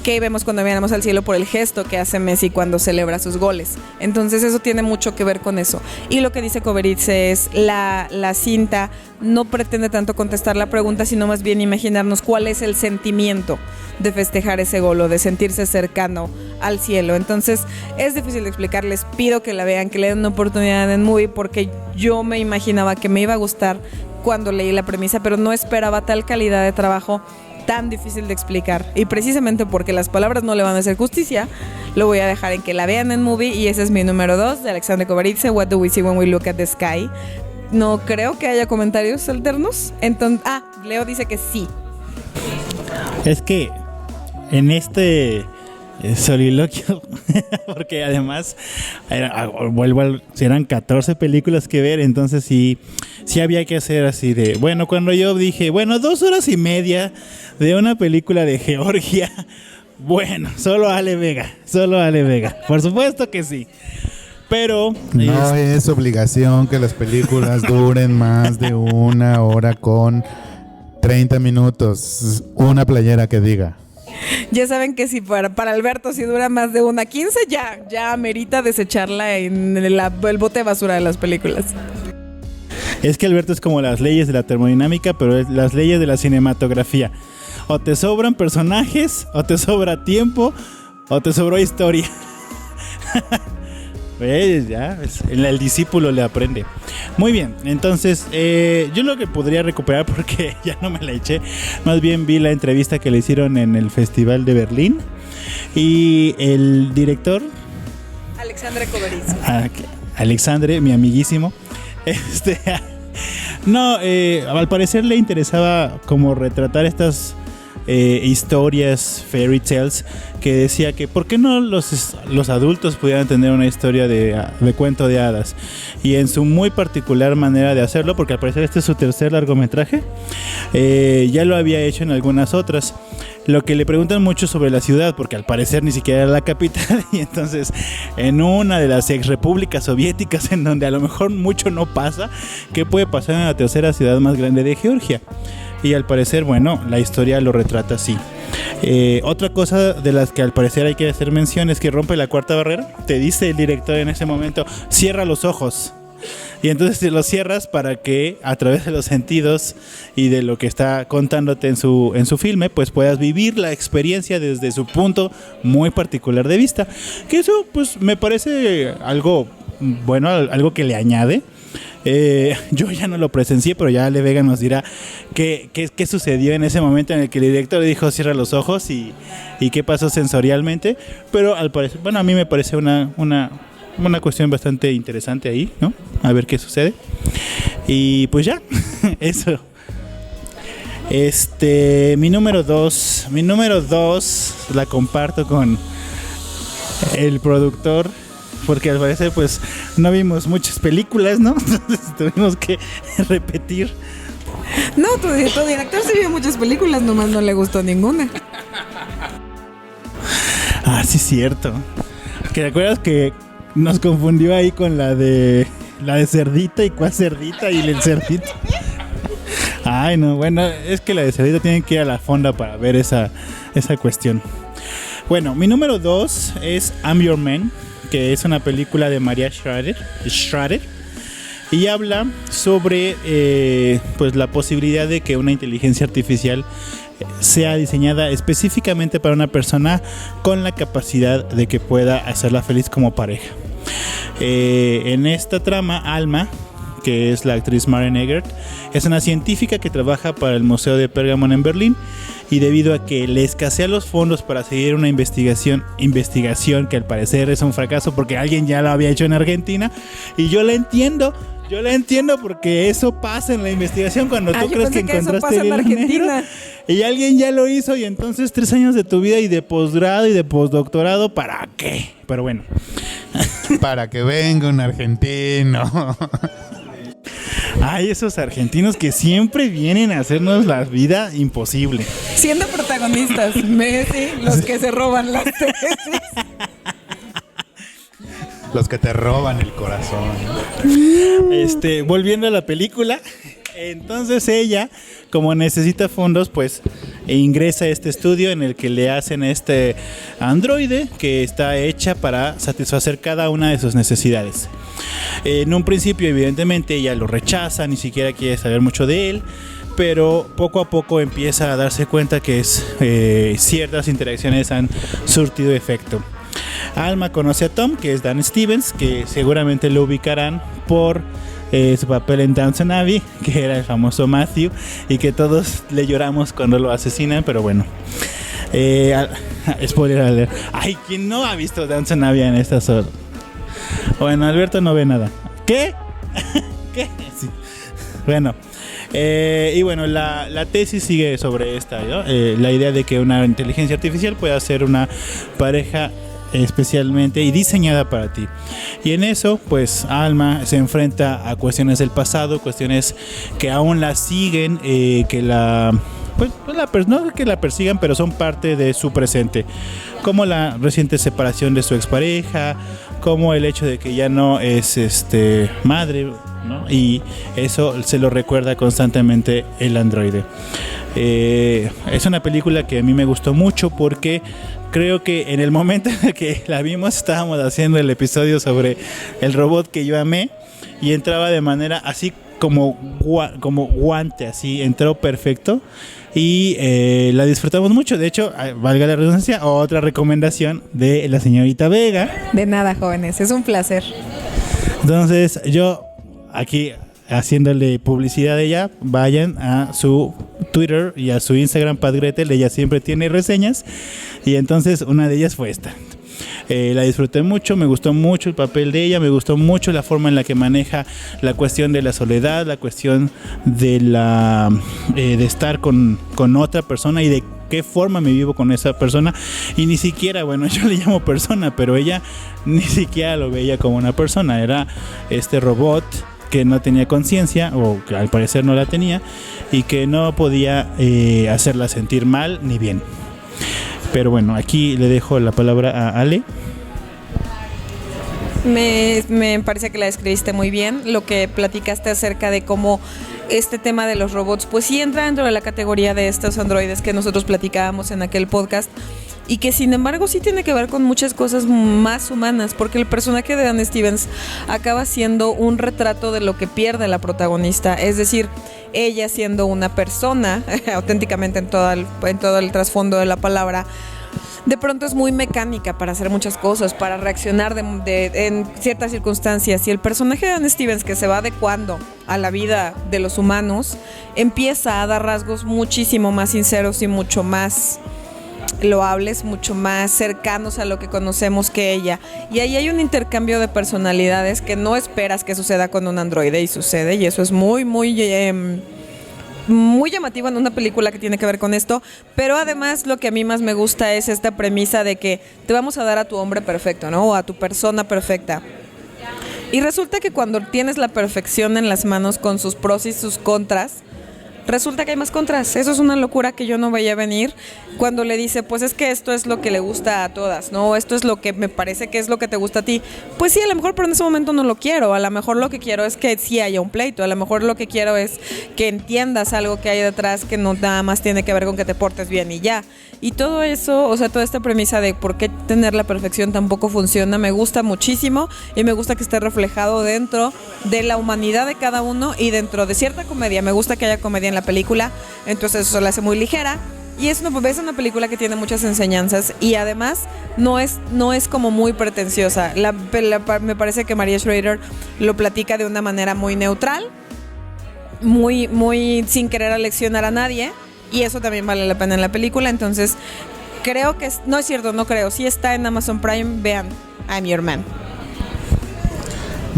¿Qué vemos cuando miramos al cielo?, por el gesto que hace Messi cuando celebra sus goles. Entonces eso tiene mucho que ver con eso. Y lo que dice Koberidze es la cinta no pretende tanto contestar la pregunta, sino más bien imaginarnos cuál es el sentimiento de festejar ese gol o de sentirse cercano al cielo. Entonces es difícil de explicar. Les pido que la vean, que le den una oportunidad en Movie, porque yo me imaginaba que me iba a gustar cuando leí la premisa, pero no esperaba tal calidad de trabajo tan difícil de explicar. Y precisamente porque las palabras no le van a hacer justicia, lo voy a dejar en que la vean en movie. Y ese es mi número 2 de Alexandre Kovaritze, What Do We See When We Look at the Sky. No creo que haya comentarios alternos. Entonces, Leo dice que sí. Es que en este soliloquio, porque además eran 14 películas que ver, entonces sí había que hacer así de, bueno, cuando yo dije, 2 horas y media de una película de Georgia, bueno, solo Ale Vega, por supuesto que sí. Pero no es obligación que las películas duren más de 1 hora con 30 minutos. Una playera que diga. Ya saben que si para Alberto si dura más de 1:15, ya amerita desecharla en el bote de basura de las películas. Es que Alberto es como las leyes de la termodinámica, pero es las leyes de la cinematografía. O te sobran personajes, o te sobra tiempo, o te sobró historia. Pues ya, el discípulo le aprende. Muy bien, entonces yo lo que podría recuperar, porque ya no me la eché, más bien vi la entrevista que le hicieron en el Festival de Berlín. Y el director Alexandre Kovaritze. Alexandre, mi amiguísimo. Al parecer le interesaba como retratar estas historias, fairy tales, que decía que por qué no los adultos pudieran tener una historia de cuento de hadas, y en su muy particular manera de hacerlo, porque al parecer este es su tercer largometraje, ya lo había hecho en algunas otras. Lo que le preguntan mucho sobre la ciudad, porque al parecer ni siquiera era la capital, y entonces en una de las ex repúblicas soviéticas, en donde a lo mejor mucho no pasa, ¿qué puede pasar en la tercera ciudad más grande de Georgia? Y al parecer, bueno, la historia lo retrata así. Otra cosa de las que al parecer hay que hacer mención es que rompe la cuarta barrera. Te dice el director en ese momento, cierra los ojos. Y entonces te los cierras para que a través de los sentidos y de lo que está contándote en su filme, pues puedas vivir la experiencia desde su punto muy particular de vista. Que eso pues me parece algo bueno, algo que le añade. Yo ya no lo presencié, pero ya Ale Vega nos dirá qué sucedió en ese momento en el que el director le dijo cierra los ojos y qué pasó sensorialmente. Pero al parecer, bueno, a mí me parece una cuestión bastante interesante ahí, ¿no? A ver qué sucede. Y pues ya, eso. Mi número 2 la comparto con el productor, porque al parecer pues no vimos muchas películas, ¿no? Entonces tuvimos que repetir. No, tu director sí vio muchas películas, nomás no le gustó ninguna. Sí, cierto. ¿Que te acuerdas que nos confundió ahí con la de Cerdita y cuál Cerdita y el Cerdito? Ay, no, bueno, es que la de Cerdita tiene que ir a la fonda para ver esa cuestión. Bueno, mi número 2 es I'm Your Man, que es una película de Maria Schrader, y habla sobre pues la posibilidad de que una inteligencia artificial sea diseñada específicamente para una persona con la capacidad de que pueda hacerla feliz como pareja. En esta trama, Alma, que es la actriz Maren Eggert, es una científica que trabaja para el Museo de Pérgamo en Berlín, y debido a que le escasean los fondos para seguir una investigación que al parecer es un fracaso porque alguien ya lo había hecho en Argentina, y yo la entiendo porque eso pasa en la investigación cuando tú crees que encontraste el hilo negro y alguien ya lo hizo, y entonces 3 años de tu vida y de posgrado y de postdoctorado, ¿para qué? Pero bueno. Para que venga un argentino. Hay esos argentinos que siempre vienen a hacernos la vida imposible. Siendo protagonistas, Messi, los que se roban las tesis. Los que te roban el corazón. Volviendo a la película, entonces ella, como necesita fondos, pues ingresa a este estudio en el que le hacen este androide que está hecha para satisfacer cada una de sus necesidades. En un principio, evidentemente, ella lo rechaza, ni siquiera quiere saber mucho de él, pero poco a poco empieza a darse cuenta que ciertas interacciones han surtido efecto. Alma conoce a Tom, que es Dan Stevens, que seguramente lo ubicarán por su papel en Downton Abbey, que era el famoso Matthew, y que todos le lloramos cuando lo asesinan, pero bueno. Spoiler alert. Ay, ¿quién no ha visto Downton Abbey en estas horas? Bueno, Alberto no ve nada. ¿Qué? ¿Qué? Sí. Bueno, y bueno, la tesis sigue sobre esta, ¿no? La idea de que una inteligencia artificial pueda ser una pareja especialmente y diseñada para ti. Y en eso, pues Alma se enfrenta a cuestiones del pasado, cuestiones que aún la siguen, que la... Pues no que la persigan, pero son parte de su presente, como la reciente separación de su expareja, como el hecho de que ya no es madre, ¿no? Y eso se lo recuerda constantemente el androide. Es una película que a mí me gustó mucho porque creo que en el momento en el que la vimos estábamos haciendo el episodio sobre el robot que yo amé y entraba de manera así como guante, así entró perfecto y la disfrutamos mucho. De hecho, valga la redundancia, otra recomendación de la señorita Vega. De nada, jóvenes, es un placer. Entonces yo aquí haciéndole publicidad a ella, vayan a su Twitter y a su Instagram, Pat Gretel, ella siempre tiene reseñas y entonces una de ellas fue esta. La disfruté mucho, me gustó mucho el papel de ella, me gustó mucho la forma en la que maneja la cuestión de la soledad, la cuestión de de estar con otra persona y de qué forma me vivo con esa persona. Y ni siquiera, bueno, yo le llamo persona, pero ella ni siquiera lo veía como una persona, era este robot que no tenía conciencia, o que al parecer no la tenía, y que no podía hacerla sentir mal ni bien. Pero bueno, aquí le dejo la palabra a Ale. Me parece que la describiste muy bien, lo que platicaste acerca de cómo este tema de los robots, pues sí entra dentro de la categoría de estos androides que nosotros platicábamos en aquel podcast, y que sin embargo sí tiene que ver con muchas cosas más humanas, porque el personaje de Dan Stevens acaba siendo un retrato de lo que pierde la protagonista, es decir, ella siendo una persona, auténticamente en todo el trasfondo de la palabra, de pronto es muy mecánica para hacer muchas cosas, para reaccionar en ciertas circunstancias, y el personaje de Dan Stevens, que se va adecuando a la vida de los humanos, empieza a dar rasgos muchísimo más sinceros y mucho más loables, mucho más cercanos a lo que conocemos que ella, y ahí hay un intercambio de personalidades que no esperas que suceda con un androide y sucede, y eso es muy llamativo en una película que tiene que ver con esto. Pero además lo que a mí más me gusta es esta premisa de que te vamos a dar a tu hombre perfecto, ¿no? O a tu persona perfecta. Y resulta que cuando tienes la perfección en las manos con sus pros y sus contras, resulta que hay más contras. Eso es una locura que yo no veía venir cuando le dice, pues es que esto es lo que le gusta a todas, ¿no? Esto es lo que me parece que es lo que te gusta a ti. Pues sí, a lo mejor, pero en ese momento no lo quiero. A lo mejor lo que quiero es que sí haya un pleito. A lo mejor lo que quiero es que entiendas algo que hay detrás, que no nada más tiene que ver con que te portes bien y ya. Y todo eso, o sea, toda esta premisa de por qué tener la perfección tampoco funciona, me gusta muchísimo, y me gusta que esté reflejado dentro de la humanidad de cada uno y dentro de cierta comedia. Me gusta que haya comedia en la película, entonces eso la hace muy ligera. Y es una película que tiene muchas enseñanzas, y además no es como muy pretenciosa. Me parece que Maria Schrader lo platica de una manera muy neutral, muy sin querer aleccionar a nadie, y eso también vale la pena en la película. Entonces creo que no es cierto, no creo, sí está en Amazon Prime. Vean I'm Your Man.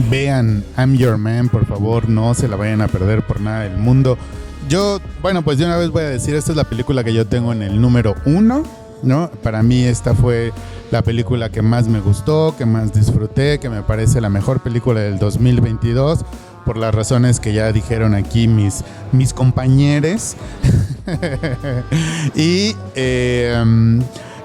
Vean I'm Your Man, por favor, no se la vayan a perder por nada del mundo. Yo, bueno, pues de una vez voy a decir, esta es la película que yo tengo en el número 1, ¿no? Para mí esta fue la película que más me gustó, que más disfruté, que me parece la mejor película del 2022, por las razones que ya dijeron aquí mis compañeros. Y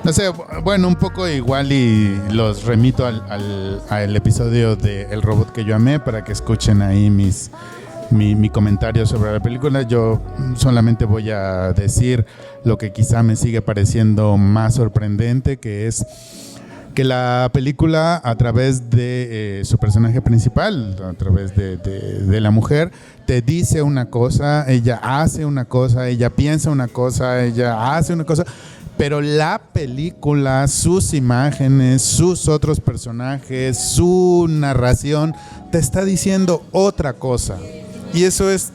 no sé, bueno, un poco igual, y los remito al episodio de El Robot que yo amé para que escuchen ahí mi comentario sobre la película. Yo solamente voy a decir lo que quizá me sigue pareciendo más sorprendente, que es que la película, a través de su personaje principal, a través de la mujer, te dice una cosa, ella hace una cosa, ella piensa una cosa, ella hace una cosa, pero la película, sus imágenes, sus otros personajes, su narración te está diciendo otra cosa. Y eso es,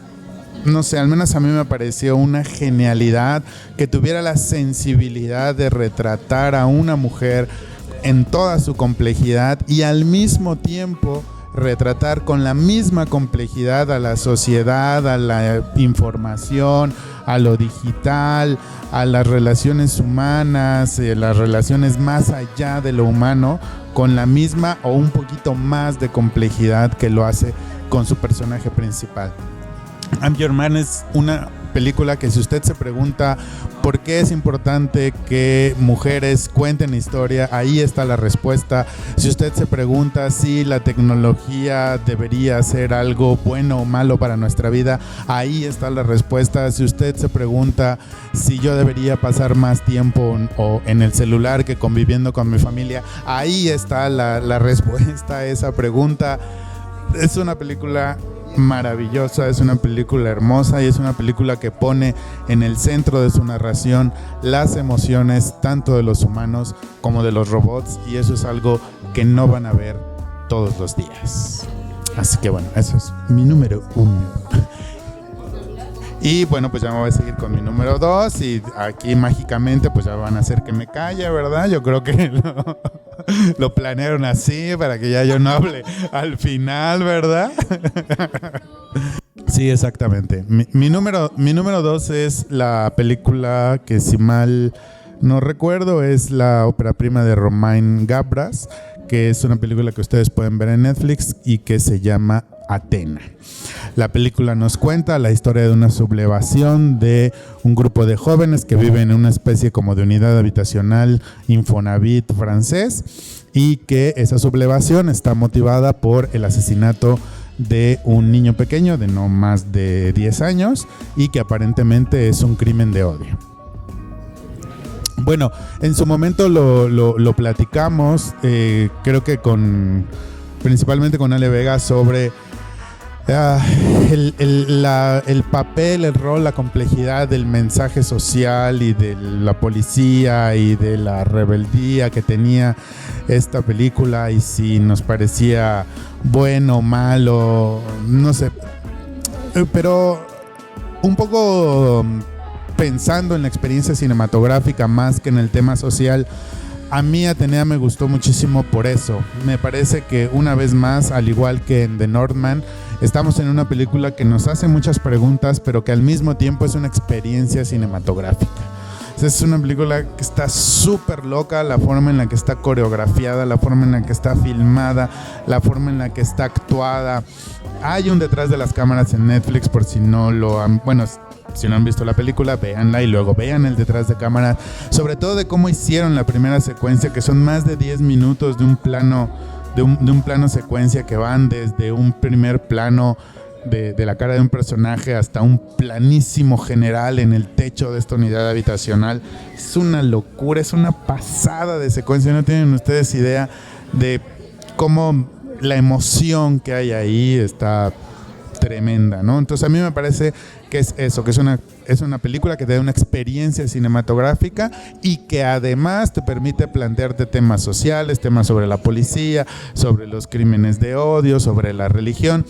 no sé, al menos a mí me pareció una genialidad que tuviera la sensibilidad de retratar a una mujer en toda su complejidad y al mismo tiempo retratar con la misma complejidad a la sociedad, a la información, a lo digital, a las relaciones humanas, las relaciones más allá de lo humano, con la misma o un poquito más de complejidad que lo hace con su personaje principal. I'm Your Man es una película que, si usted se pregunta por qué es importante que mujeres cuenten historia, ahí está la respuesta. Si usted se pregunta si la tecnología debería ser algo bueno o malo para nuestra vida, ahí está la respuesta. Si usted se pregunta si yo debería pasar más tiempo en el celular que conviviendo con mi familia, ahí está la respuesta a esa pregunta. Es una película maravillosa, es una película hermosa y es una película que pone en el centro de su narración las emociones tanto de los humanos como de los robots, y eso es algo que no van a ver todos los días. Así que bueno, eso es mi número 1. Y bueno, pues ya me voy a seguir con mi número 2 y aquí mágicamente pues ya van a hacer que me calle, ¿verdad? Yo creo que lo planearon así para que ya yo no hable al final, ¿verdad? Sí, exactamente. Mi número 2 es la película que, si mal no recuerdo, es la ópera prima de Romain Gavras, que es una película que ustedes pueden ver en Netflix y que se llama Atena. La película nos cuenta la historia de una sublevación de un grupo de jóvenes que viven en una especie como de unidad habitacional Infonavit francés, y que esa sublevación está motivada por el asesinato de un niño pequeño de no más de 10 años y que aparentemente es un crimen de odio. Bueno, en su momento lo platicamos, creo que principalmente con Ale Vega, sobre el papel, el rol, la complejidad del mensaje social y de la policía y de la rebeldía que tenía esta película, y si nos parecía bueno o malo, no sé, pero un poco pensando en la experiencia cinematográfica más que en el tema social. A mí Atenea me gustó muchísimo por eso. Me parece que, una vez más, al igual que en The Northman, estamos en una película que nos hace muchas preguntas, pero que al mismo tiempo es una experiencia cinematográfica. Es una película que está súper loca, la forma en la que está coreografiada, la forma en la que está filmada, la forma en la que está actuada. Hay un detrás de las cámaras en Netflix, por si no lo han... Bueno, si no han visto la película, véanla y luego vean el detrás de cámara, sobre todo de cómo hicieron la primera secuencia, que son más de 10 minutos de un plano, de un plano secuencia, que van desde un primer plano de la cara de un personaje hasta un planísimo general en el techo de esta unidad habitacional. Es una locura, es una pasada de secuencia. No tienen ustedes idea de cómo la emoción que hay ahí está tremenda, ¿no? Entonces a mí me parece que es eso, que es una película que te da una experiencia cinematográfica y que además te permite plantearte temas sociales, temas sobre la policía, sobre los crímenes de odio, sobre la religión.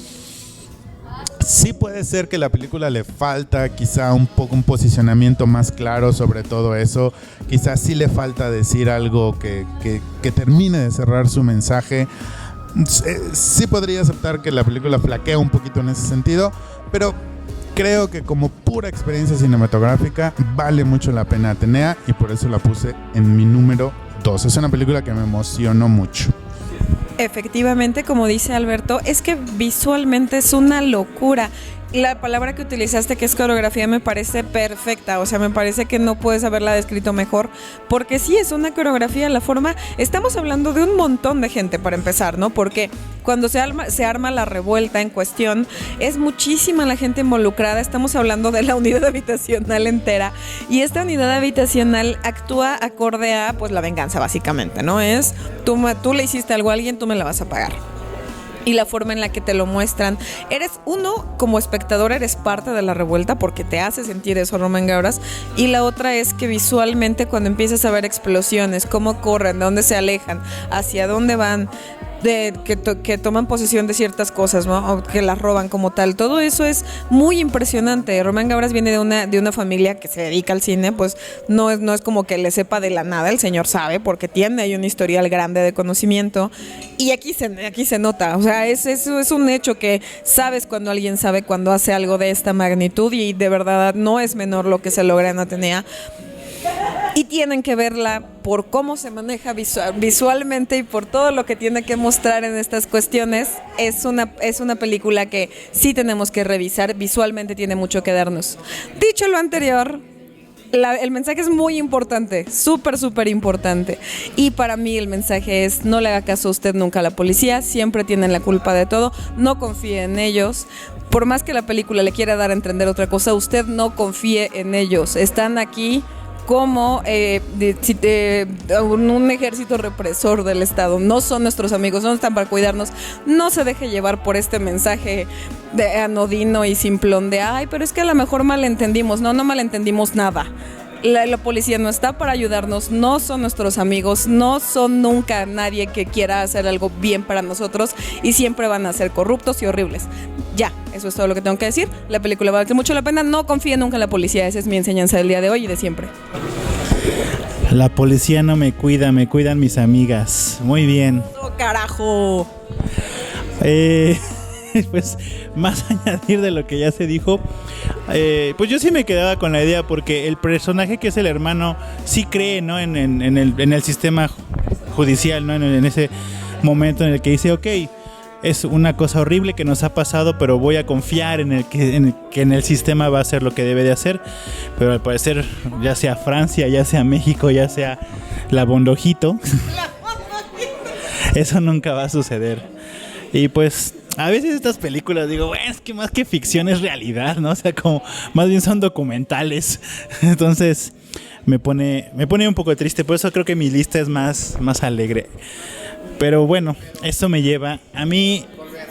Sí puede ser que la película le falta quizá un poco un posicionamiento más claro sobre todo eso. Quizás sí le falta decir algo que termine de cerrar su mensaje. Sí podría aceptar que la película flaquea un poquito en ese sentido, pero creo que como pura experiencia cinematográfica vale mucho la pena Atenea, y por eso la puse en mi número 2. Es una película que me emocionó mucho. Efectivamente, como dice Alberto, es que visualmente es una locura. La palabra que utilizaste, que es coreografía, me parece perfecta. O sea, me parece que no puedes haberla descrito mejor, porque sí es una coreografía. La forma, estamos hablando de un montón de gente para empezar, ¿no? Porque cuando se arma la revuelta en cuestión, es muchísima la gente involucrada. Estamos hablando de la unidad habitacional entera, y esta unidad habitacional actúa acorde a, pues, la venganza, básicamente, ¿no? Es, tú le hiciste algo a alguien, tú me la vas a pagar. y la forma en la que te lo muestran. Como espectador eres parte de la revuelta porque te hace sentir eso Romain Gavras, y la otra es que visualmente cuando empiezas a ver explosiones, cómo corren, de dónde se alejan, hacia dónde van, que toman posesión de ciertas cosas, ¿no? O que las roban como tal. Todo eso es muy impresionante. Romain Gavras viene de una familia que se dedica al cine, pues no es como que le sepa de la nada, el señor sabe, porque tiene ahí un historial grande de conocimiento, y aquí se nota. O sea, es un hecho que sabes cuando alguien sabe cuando hace algo de esta magnitud, y de verdad no es menor lo que se logra en Atenea. Y tienen que verla por cómo se maneja visualmente y por todo lo que tiene que mostrar en estas cuestiones. Es una película que sí tenemos que revisar. Visualmente tiene mucho que darnos. Dicho lo anterior, el mensaje es muy importante, súper importante. Y para mí el mensaje es: no le haga caso a usted nunca a la policía, siempre tienen la culpa de todo, no confíe en ellos. Por más que la película le quiera dar a entender otra cosa, usted no confíe en ellos. Están aquí como un ejército represor del Estado. No son nuestros amigos, no están para cuidarnos. No se deje llevar por este mensaje de anodino y simplón de ay, pero es que a lo mejor malentendimos. No malentendimos nada. La policía no está para ayudarnos, no son nuestros amigos, no son nunca nadie que quiera hacer algo bien para nosotros, y siempre van a ser corruptos y horribles. Ya, eso es todo lo que tengo que decir. La película vale mucho la pena. No confíen nunca en la policía. Esa es mi enseñanza del día de hoy y de siempre. La policía no me cuida, me cuidan mis amigas. Muy bien. ¡Oh, carajo! Pues más añadir de lo que ya se dijo, pues yo sí me quedaba con la idea, porque el personaje que es el hermano sí cree, ¿no? en el sistema judicial, ¿no? En ese momento en el que dice, ok, es una cosa horrible que nos ha pasado, pero voy a confiar en que en el sistema va a hacer lo que debe de hacer. Pero al parecer, ya sea Francia, ya sea México, ya sea la Bondojito, eso nunca va a suceder. Y pues a veces estas películas digo, bueno, es que más que ficción es realidad, ¿no? O sea, como más bien son documentales. Entonces me pone un poco triste. Por eso creo que mi lista es más alegre. Pero bueno, esto me lleva a mi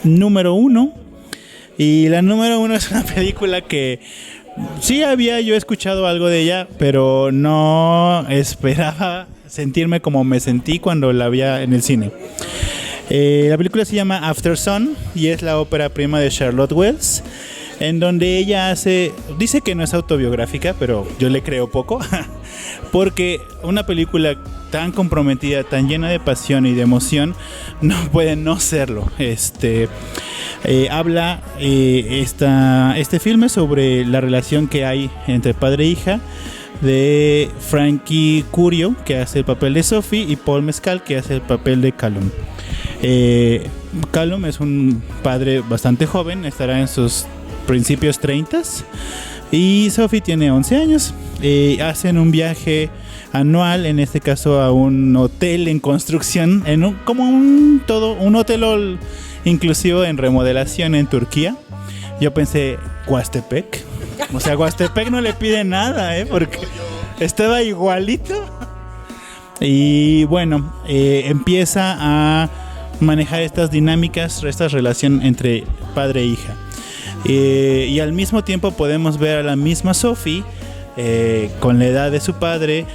número 1. Y la número 1 es una película que sí había yo escuchado algo de ella, pero no esperaba sentirme como me sentí cuando la vi en el cine. La película se llama After Sun y es la ópera prima de Charlotte Wells, en donde ella dice que no es autobiográfica, pero yo le creo poco, porque una película tan comprometida, tan llena de pasión y de emoción, no puede no serlo. Habla este filme sobre la relación que hay entre padre e hija de Frankie Curio, que hace el papel de Sophie, y Paul Mescal, que hace el papel de Callum. Callum es un padre bastante joven, estará en sus principios 30s, y Sophie tiene 11 años. Hacen un viaje anual, en este caso a un hotel en construcción, un hotel inclusivo en remodelación en Turquía. Yo pensé, Huastepec. O sea, Huastepec no le pide nada, porque estaba igualito. Y bueno, empieza a manejar estas dinámicas, esta relación entre padre e hija. Y al mismo tiempo podemos ver a la misma Sophie con la edad de su padre,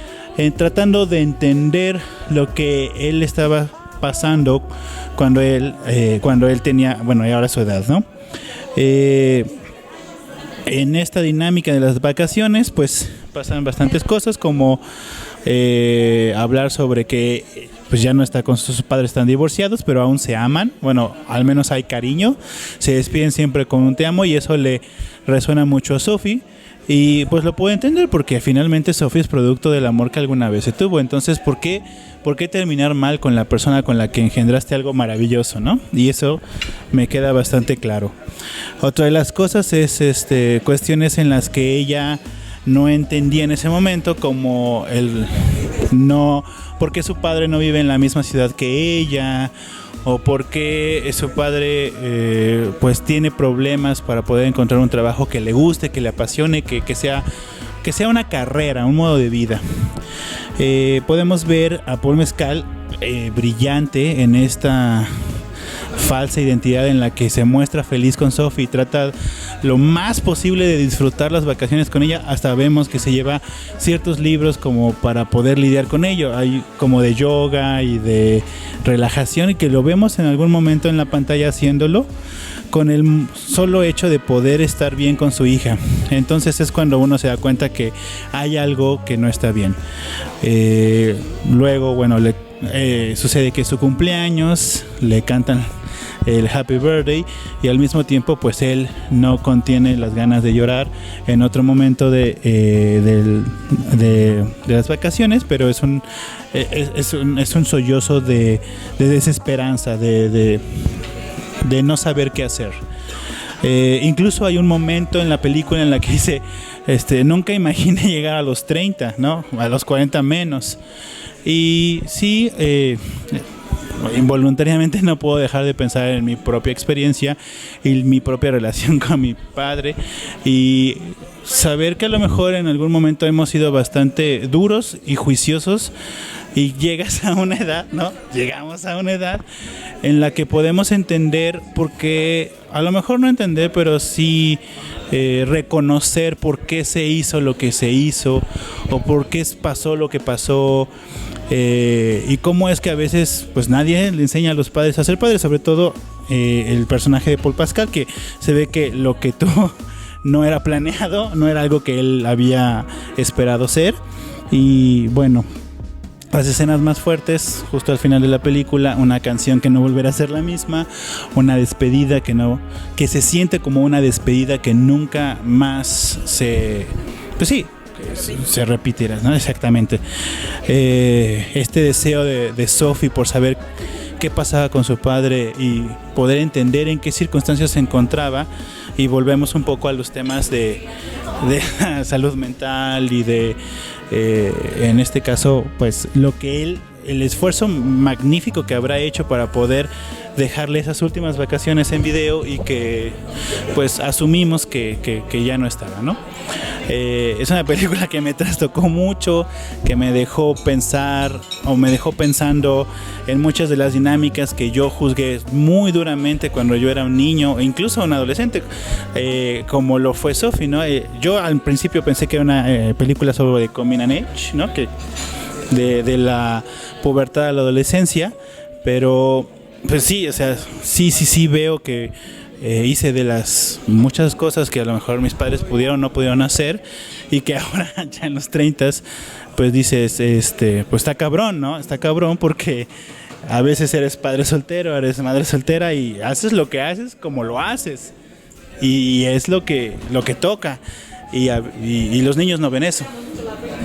tratando de entender lo que él estaba pasando cuando él tenía, bueno, y ahora su edad, ¿no? En esta dinámica de las vacaciones, pues pasan bastantes cosas, como hablar sobre que pues ya no está con sus padres, están divorciados, pero aún se aman. Bueno, al menos hay cariño. Se despiden siempre con un te amo, y eso le resuena mucho a Sophie. Y pues lo puedo entender, porque finalmente Sophie es producto del amor que alguna vez se tuvo. Entonces, ¿por qué terminar mal con la persona con la que engendraste algo maravilloso, ¿no? Y eso me queda bastante claro. Otra de las cosas es cuestiones en las que ella no entendía en ese momento, como por qué su padre no vive en la misma ciudad que ella, o por qué su padre pues tiene problemas para poder encontrar un trabajo que le guste, que le apasione, que sea una carrera, un modo de vida. Podemos ver a Paul Mescal brillante en esta falsa identidad en la que se muestra feliz con Sophie y trata lo más posible de disfrutar las vacaciones con ella. Hasta vemos que se lleva ciertos libros como para poder lidiar con ello. Hay como de yoga y de relajación, y que lo vemos en algún momento en la pantalla haciéndolo con el solo hecho de poder estar bien con su hija. Entonces es cuando uno se da cuenta que hay algo que no está bien. Luego, bueno, sucede que es su cumpleaños, le cantan el Happy Birthday, y al mismo tiempo pues él no contiene las ganas de llorar en otro momento de las vacaciones, pero es un sollozo de desesperanza, de no saber qué hacer. Incluso hay un momento en la película en la que dice, nunca imaginé llegar a los 30, ¿no? A los 40 menos. Y sí, involuntariamente no puedo dejar de pensar en mi propia experiencia y mi propia relación con mi padre, y saber que a lo mejor en algún momento hemos sido bastante duros y juiciosos, y llegas a una edad, ¿no? Llegamos a una edad en la que podemos entender por qué, a lo mejor no entender, pero sí reconocer por qué se hizo lo que se hizo, o por qué pasó lo que pasó, y cómo es que a veces pues nadie le enseña a los padres a ser padres, sobre todo el personaje de Paul Pascal, que se ve que lo que tuvo no era planeado, no era algo que él había esperado ser. Y bueno, las escenas más fuertes, justo al final de la película, una canción que no volverá a ser la misma, una despedida que se siente como una despedida que nunca más se repetirá, ¿no? Exactamente. Este deseo de Sophie por saber qué pasaba con su padre y poder entender en qué circunstancias se encontraba, y volvemos un poco a los temas de salud mental y de en este caso pues lo que el esfuerzo magnífico que habrá hecho para poder dejarle esas últimas vacaciones en video, y que pues asumimos que ya no estaba, ¿no? Es una película que me trastocó mucho, que me dejó pensar, o me dejó pensando en muchas de las dinámicas que yo juzgué muy duramente cuando yo era un niño, e incluso un adolescente, como lo fue Sophie, ¿no? Yo al principio pensé que era una película sobre coming of age, ¿no? Que de la pubertad a la adolescencia, pero pues sí, o sea, sí veo que hice de las muchas cosas que a lo mejor mis padres pudieron o no pudieron hacer, y que ahora ya en los 30 pues dices, pues está cabrón, ¿no? Está cabrón, porque a veces eres padre soltero, eres madre soltera, y haces lo que haces como lo haces, y es lo que toca, y los niños no ven eso,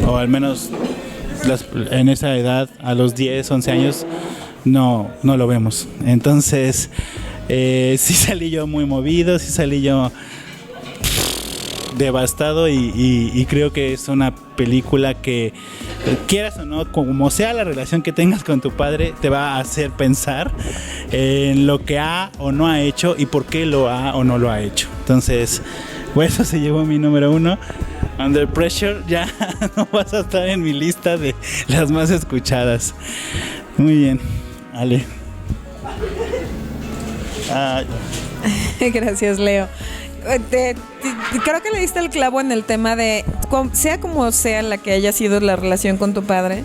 o al menos en esa edad, a los 10, 11 años, no lo vemos. Entonces sí salí yo muy movido, sí salí yo devastado, y creo que es una película que, quieras o no, como sea la relación que tengas con tu padre, te va a hacer pensar en lo que ha o no ha hecho y por qué lo ha o no lo ha hecho. Entonces, pues eso se llevó mi número 1. Under Pressure ya no vas a estar en mi lista de las más escuchadas. Muy bien, Ale. Gracias, Leo. Creo que le diste el clavo en el tema de, sea como sea la que haya sido la relación con tu padre,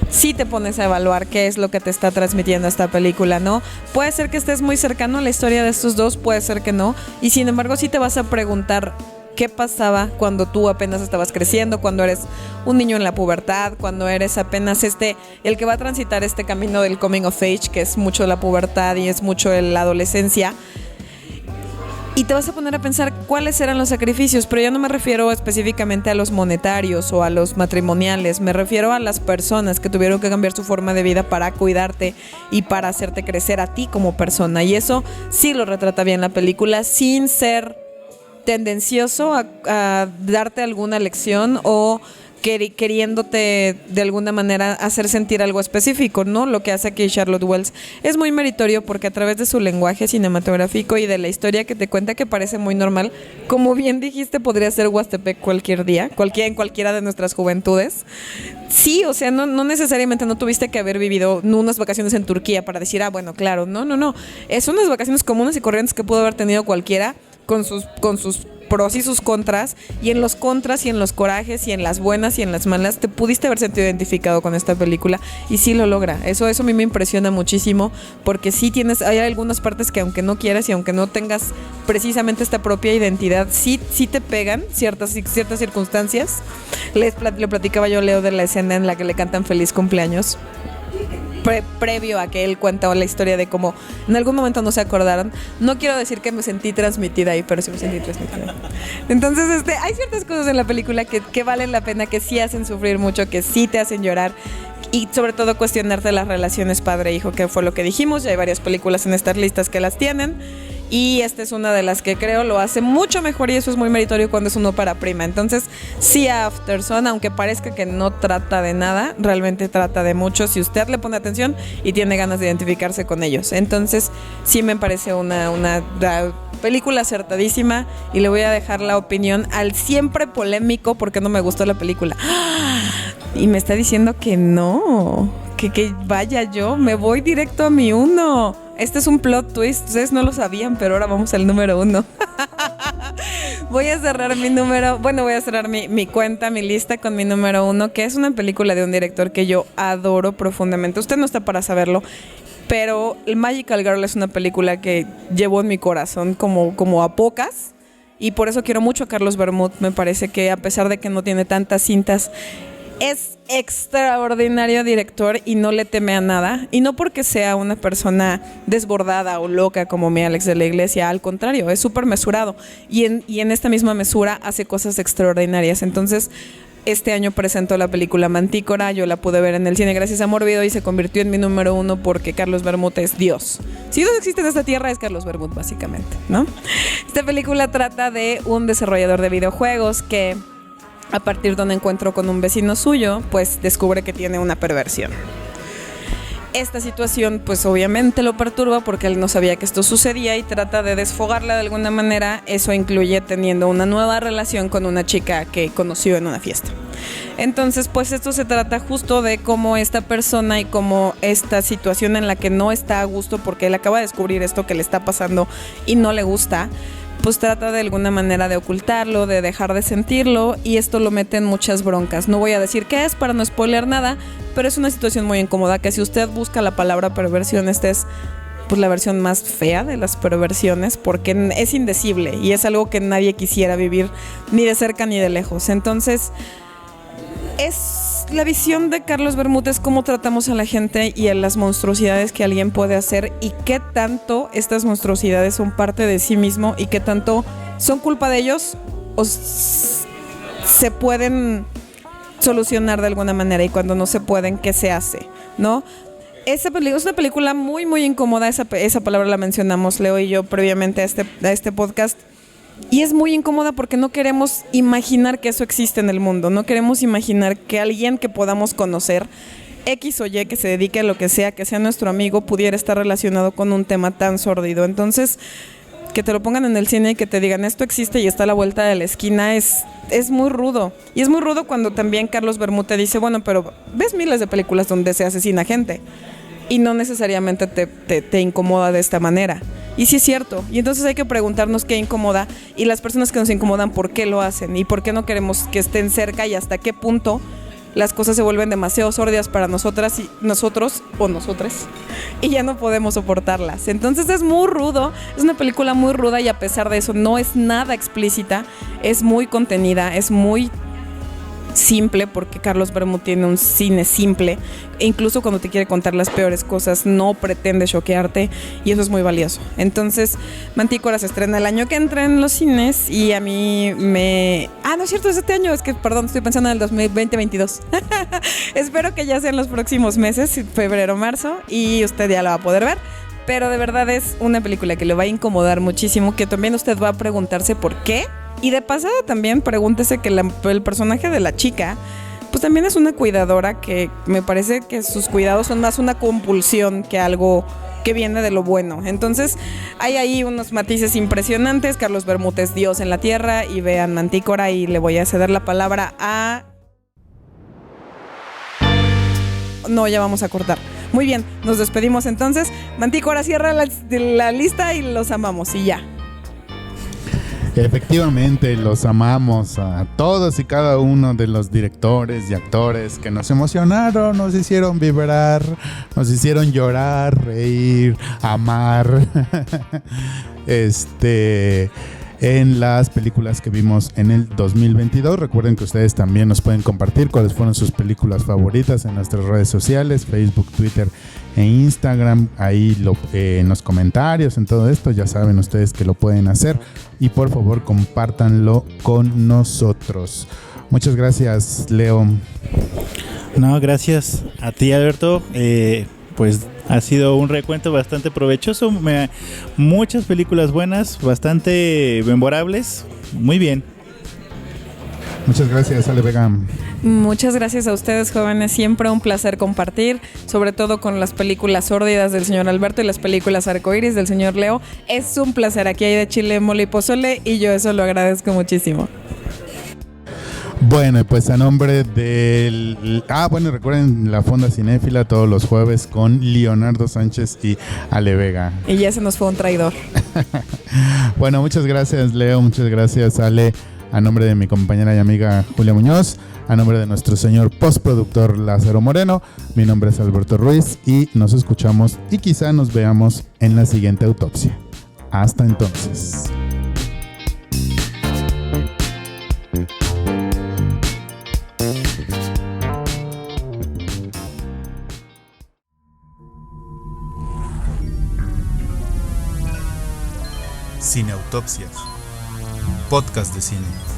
sí te pones a evaluar qué es lo que te está transmitiendo esta película, ¿no? Puede ser que estés muy cercano a la historia de estos dos, puede ser que no, y sin embargo sí te vas a preguntar qué pasaba cuando tú apenas estabas creciendo, cuando eres un niño en la pubertad, cuando eres apenas el que va a transitar este camino del coming of age, que es mucho la pubertad y es mucho la adolescencia. Y te vas a poner a pensar cuáles eran los sacrificios, pero yo no me refiero específicamente a los monetarios o a los matrimoniales, me refiero a las personas que tuvieron que cambiar su forma de vida para cuidarte y para hacerte crecer a ti como persona. Y eso sí lo retrata bien la película, sin ser tendencioso a darte alguna lección o queriéndote de alguna manera hacer sentir algo específico, ¿no? Lo que hace aquí Charlotte Wells es muy meritorio porque a través de su lenguaje cinematográfico y de la historia que te cuenta, que parece muy normal, como bien dijiste, podría ser Huastepec cualquier día, en cualquiera de nuestras juventudes. Sí, o sea, no necesariamente no tuviste que haber vivido unas vacaciones en Turquía para decir, bueno, claro, no. Es unas vacaciones comunes y corrientes que pudo haber tenido cualquiera con sus pros y sus contras, y en los contras y en los corajes y en las buenas y en las malas te pudiste haber sentido identificado con esta película, y sí lo logra. Eso a mí me impresiona muchísimo, porque sí hay algunas partes que aunque no quieras y aunque no tengas precisamente esta propia identidad, sí te pegan ciertas circunstancias. Le platicaba yo a Leo de la escena en la que le cantan feliz cumpleaños. Previo a que él cuenta la historia de cómo en algún momento no se acordaron. No quiero decir que me sentí transmitida ahí, pero sí me sentí transmitida. Entonces, hay ciertas cosas en la película que valen la pena, que sí hacen sufrir mucho, que sí te hacen llorar, y sobre todo cuestionarte las relaciones padre-hijo, que fue lo que dijimos. Ya hay varias películas en estas listas que las tienen, y esta es una de las que creo lo hace mucho mejor, y eso es muy meritorio cuando es uno para prima. Entonces, sí, Aftersun, aunque parezca que no trata de nada, realmente trata de mucho si usted le pone atención y tiene ganas de identificarse con ellos. Entonces, sí me parece una película acertadísima, y le voy a dejar la opinión al siempre polémico porque no me gustó la película. Y me está diciendo que no, que vaya, yo me voy directo a mi 1. Este es un plot twist, ustedes no lo sabían, pero ahora vamos al número 1. Voy a cerrar mi cuenta, mi lista con mi número 1, que es una película de un director que yo adoro profundamente. Usted no está para saberlo, pero Magical Girl es una película que llevo en mi corazón como a pocas, y por eso quiero mucho a Carlos Bermúdez. Me parece que a pesar de que no tiene tantas cintas, es extraordinario director y no le teme a nada, y no porque sea una persona desbordada o loca como mi Alex de la Iglesia, al contrario, es súper mesurado, y en esta misma mesura hace cosas extraordinarias. Entonces, este año presentó la película Mantícora. Yo la pude ver en el cine gracias a Mórbido y se convirtió en mi número 1 porque Carlos Bermúdez es Dios. Si Dios existe en esta tierra, es Carlos Bermúdez, básicamente, ¿no? Esta película trata de un desarrollador de videojuegos que, a partir de un encuentro con un vecino suyo, pues descubre que tiene una perversión. Esta situación pues obviamente lo perturba porque él no sabía que esto sucedía, y trata de desfogarla de alguna manera. Eso incluye teniendo una nueva relación con una chica que conoció en una fiesta. Entonces, pues esto se trata justo de cómo esta persona y cómo esta situación en la que no está a gusto porque él acaba de descubrir esto que le está pasando y no le gusta, pues trata de alguna manera de ocultarlo, de dejar de sentirlo, y esto lo mete en muchas broncas. No voy a decir qué es para no spoiler nada, pero es una situación muy incómoda que, si usted busca la palabra perversión, esta es pues la versión más fea de las perversiones, porque es indecible y es algo que nadie quisiera vivir, ni de cerca ni de lejos. Entonces, es la visión de Carlos Bermúdez, cómo tratamos a la gente y a las monstruosidades que alguien puede hacer, y qué tanto estas monstruosidades son parte de sí mismo y qué tanto son culpa de ellos o se pueden solucionar de alguna manera, y cuando no se pueden, ¿qué se hace? ¿No? Esa película es una película muy, muy incómoda. Esa palabra la mencionamos Leo y yo previamente a este podcast. Y es muy incómoda porque no queremos imaginar que eso existe en el mundo. No queremos imaginar que alguien que podamos conocer, X o Y, que se dedique a lo que sea nuestro amigo, pudiera estar relacionado con un tema tan sórdido. Entonces, que te lo pongan en el cine y que te digan esto existe y está a la vuelta de la esquina, es muy rudo. Y es muy rudo cuando también Carlos Bermúdez dice, bueno, pero ves miles de películas donde se asesina gente y no necesariamente te incomoda de esta manera. Y sí es cierto, y entonces hay que preguntarnos qué incomoda, y las personas que nos incomodan, por qué lo hacen y por qué no queremos que estén cerca, y hasta qué punto las cosas se vuelven demasiado sórdidas para nosotras y nosotros o nosotres, y ya no podemos soportarlas. Entonces es muy rudo, es una película muy ruda, y a pesar de eso no es nada explícita, es muy contenida, es muy simple, porque Carlos Bermúdez tiene un cine simple, e incluso cuando te quiere contar las peores cosas no pretende choquearte, y eso es muy valioso. Entonces, Mantícora se estrena el año que entra en los cines, y a mí no es cierto, es este año, estoy pensando en el 2022. Espero que ya sea en los próximos meses, febrero, marzo, y usted ya la va a poder ver. Pero de verdad es una película que le va a incomodar muchísimo, que también usted va a preguntarse por qué. Y de pasada también pregúntese que el personaje de la chica también es una cuidadora que me parece que sus cuidados son más una compulsión que algo que viene de lo bueno. Entonces hay ahí unos matices impresionantes. Carlos Bermúdez, Dios en la tierra, y vean Mantícora, y le voy a ceder la palabra a... No, ya vamos a cortar. Muy bien, nos despedimos entonces. Mantícora, cierra la lista y los amamos y ya. Efectivamente, los amamos a todos y cada uno de los directores y actores que nos emocionaron, nos hicieron vibrar, nos hicieron llorar, reír, amar. En las películas que vimos en el 2022. Recuerden que ustedes también nos pueden compartir cuáles fueron sus películas favoritas en nuestras redes sociales, Facebook, Twitter e Instagram. Ahí en los comentarios, en todo esto, ya saben ustedes que lo pueden hacer. Y por favor, compártanlo con nosotros. Muchas gracias, Leo. No, gracias a ti, Alberto. Pues ha sido un recuento bastante provechoso. Muchas películas buenas, bastante memorables. Muy bien. Muchas gracias, Ale Vega. Muchas gracias a ustedes, jóvenes. Siempre un placer compartir, sobre todo con las películas sórdidas del señor Alberto y las películas arcoíris del señor Leo. Es un placer. Aquí hay de chile, mole y pozole, y yo eso lo agradezco muchísimo. Bueno, pues a nombre del... recuerden la Fonda Cinéfila todos los jueves con Leonardo Sánchez y Ale Vega. Y ya se nos fue un traidor. Bueno, muchas gracias, Leo, muchas gracias, Ale. A nombre de mi compañera y amiga Julia Muñoz, a nombre de nuestro señor postproductor Lázaro Moreno, mi nombre es Alberto Ruiz y nos escuchamos y quizá nos veamos en la siguiente autopsia. Hasta entonces. Cineautopsias, podcast de cine.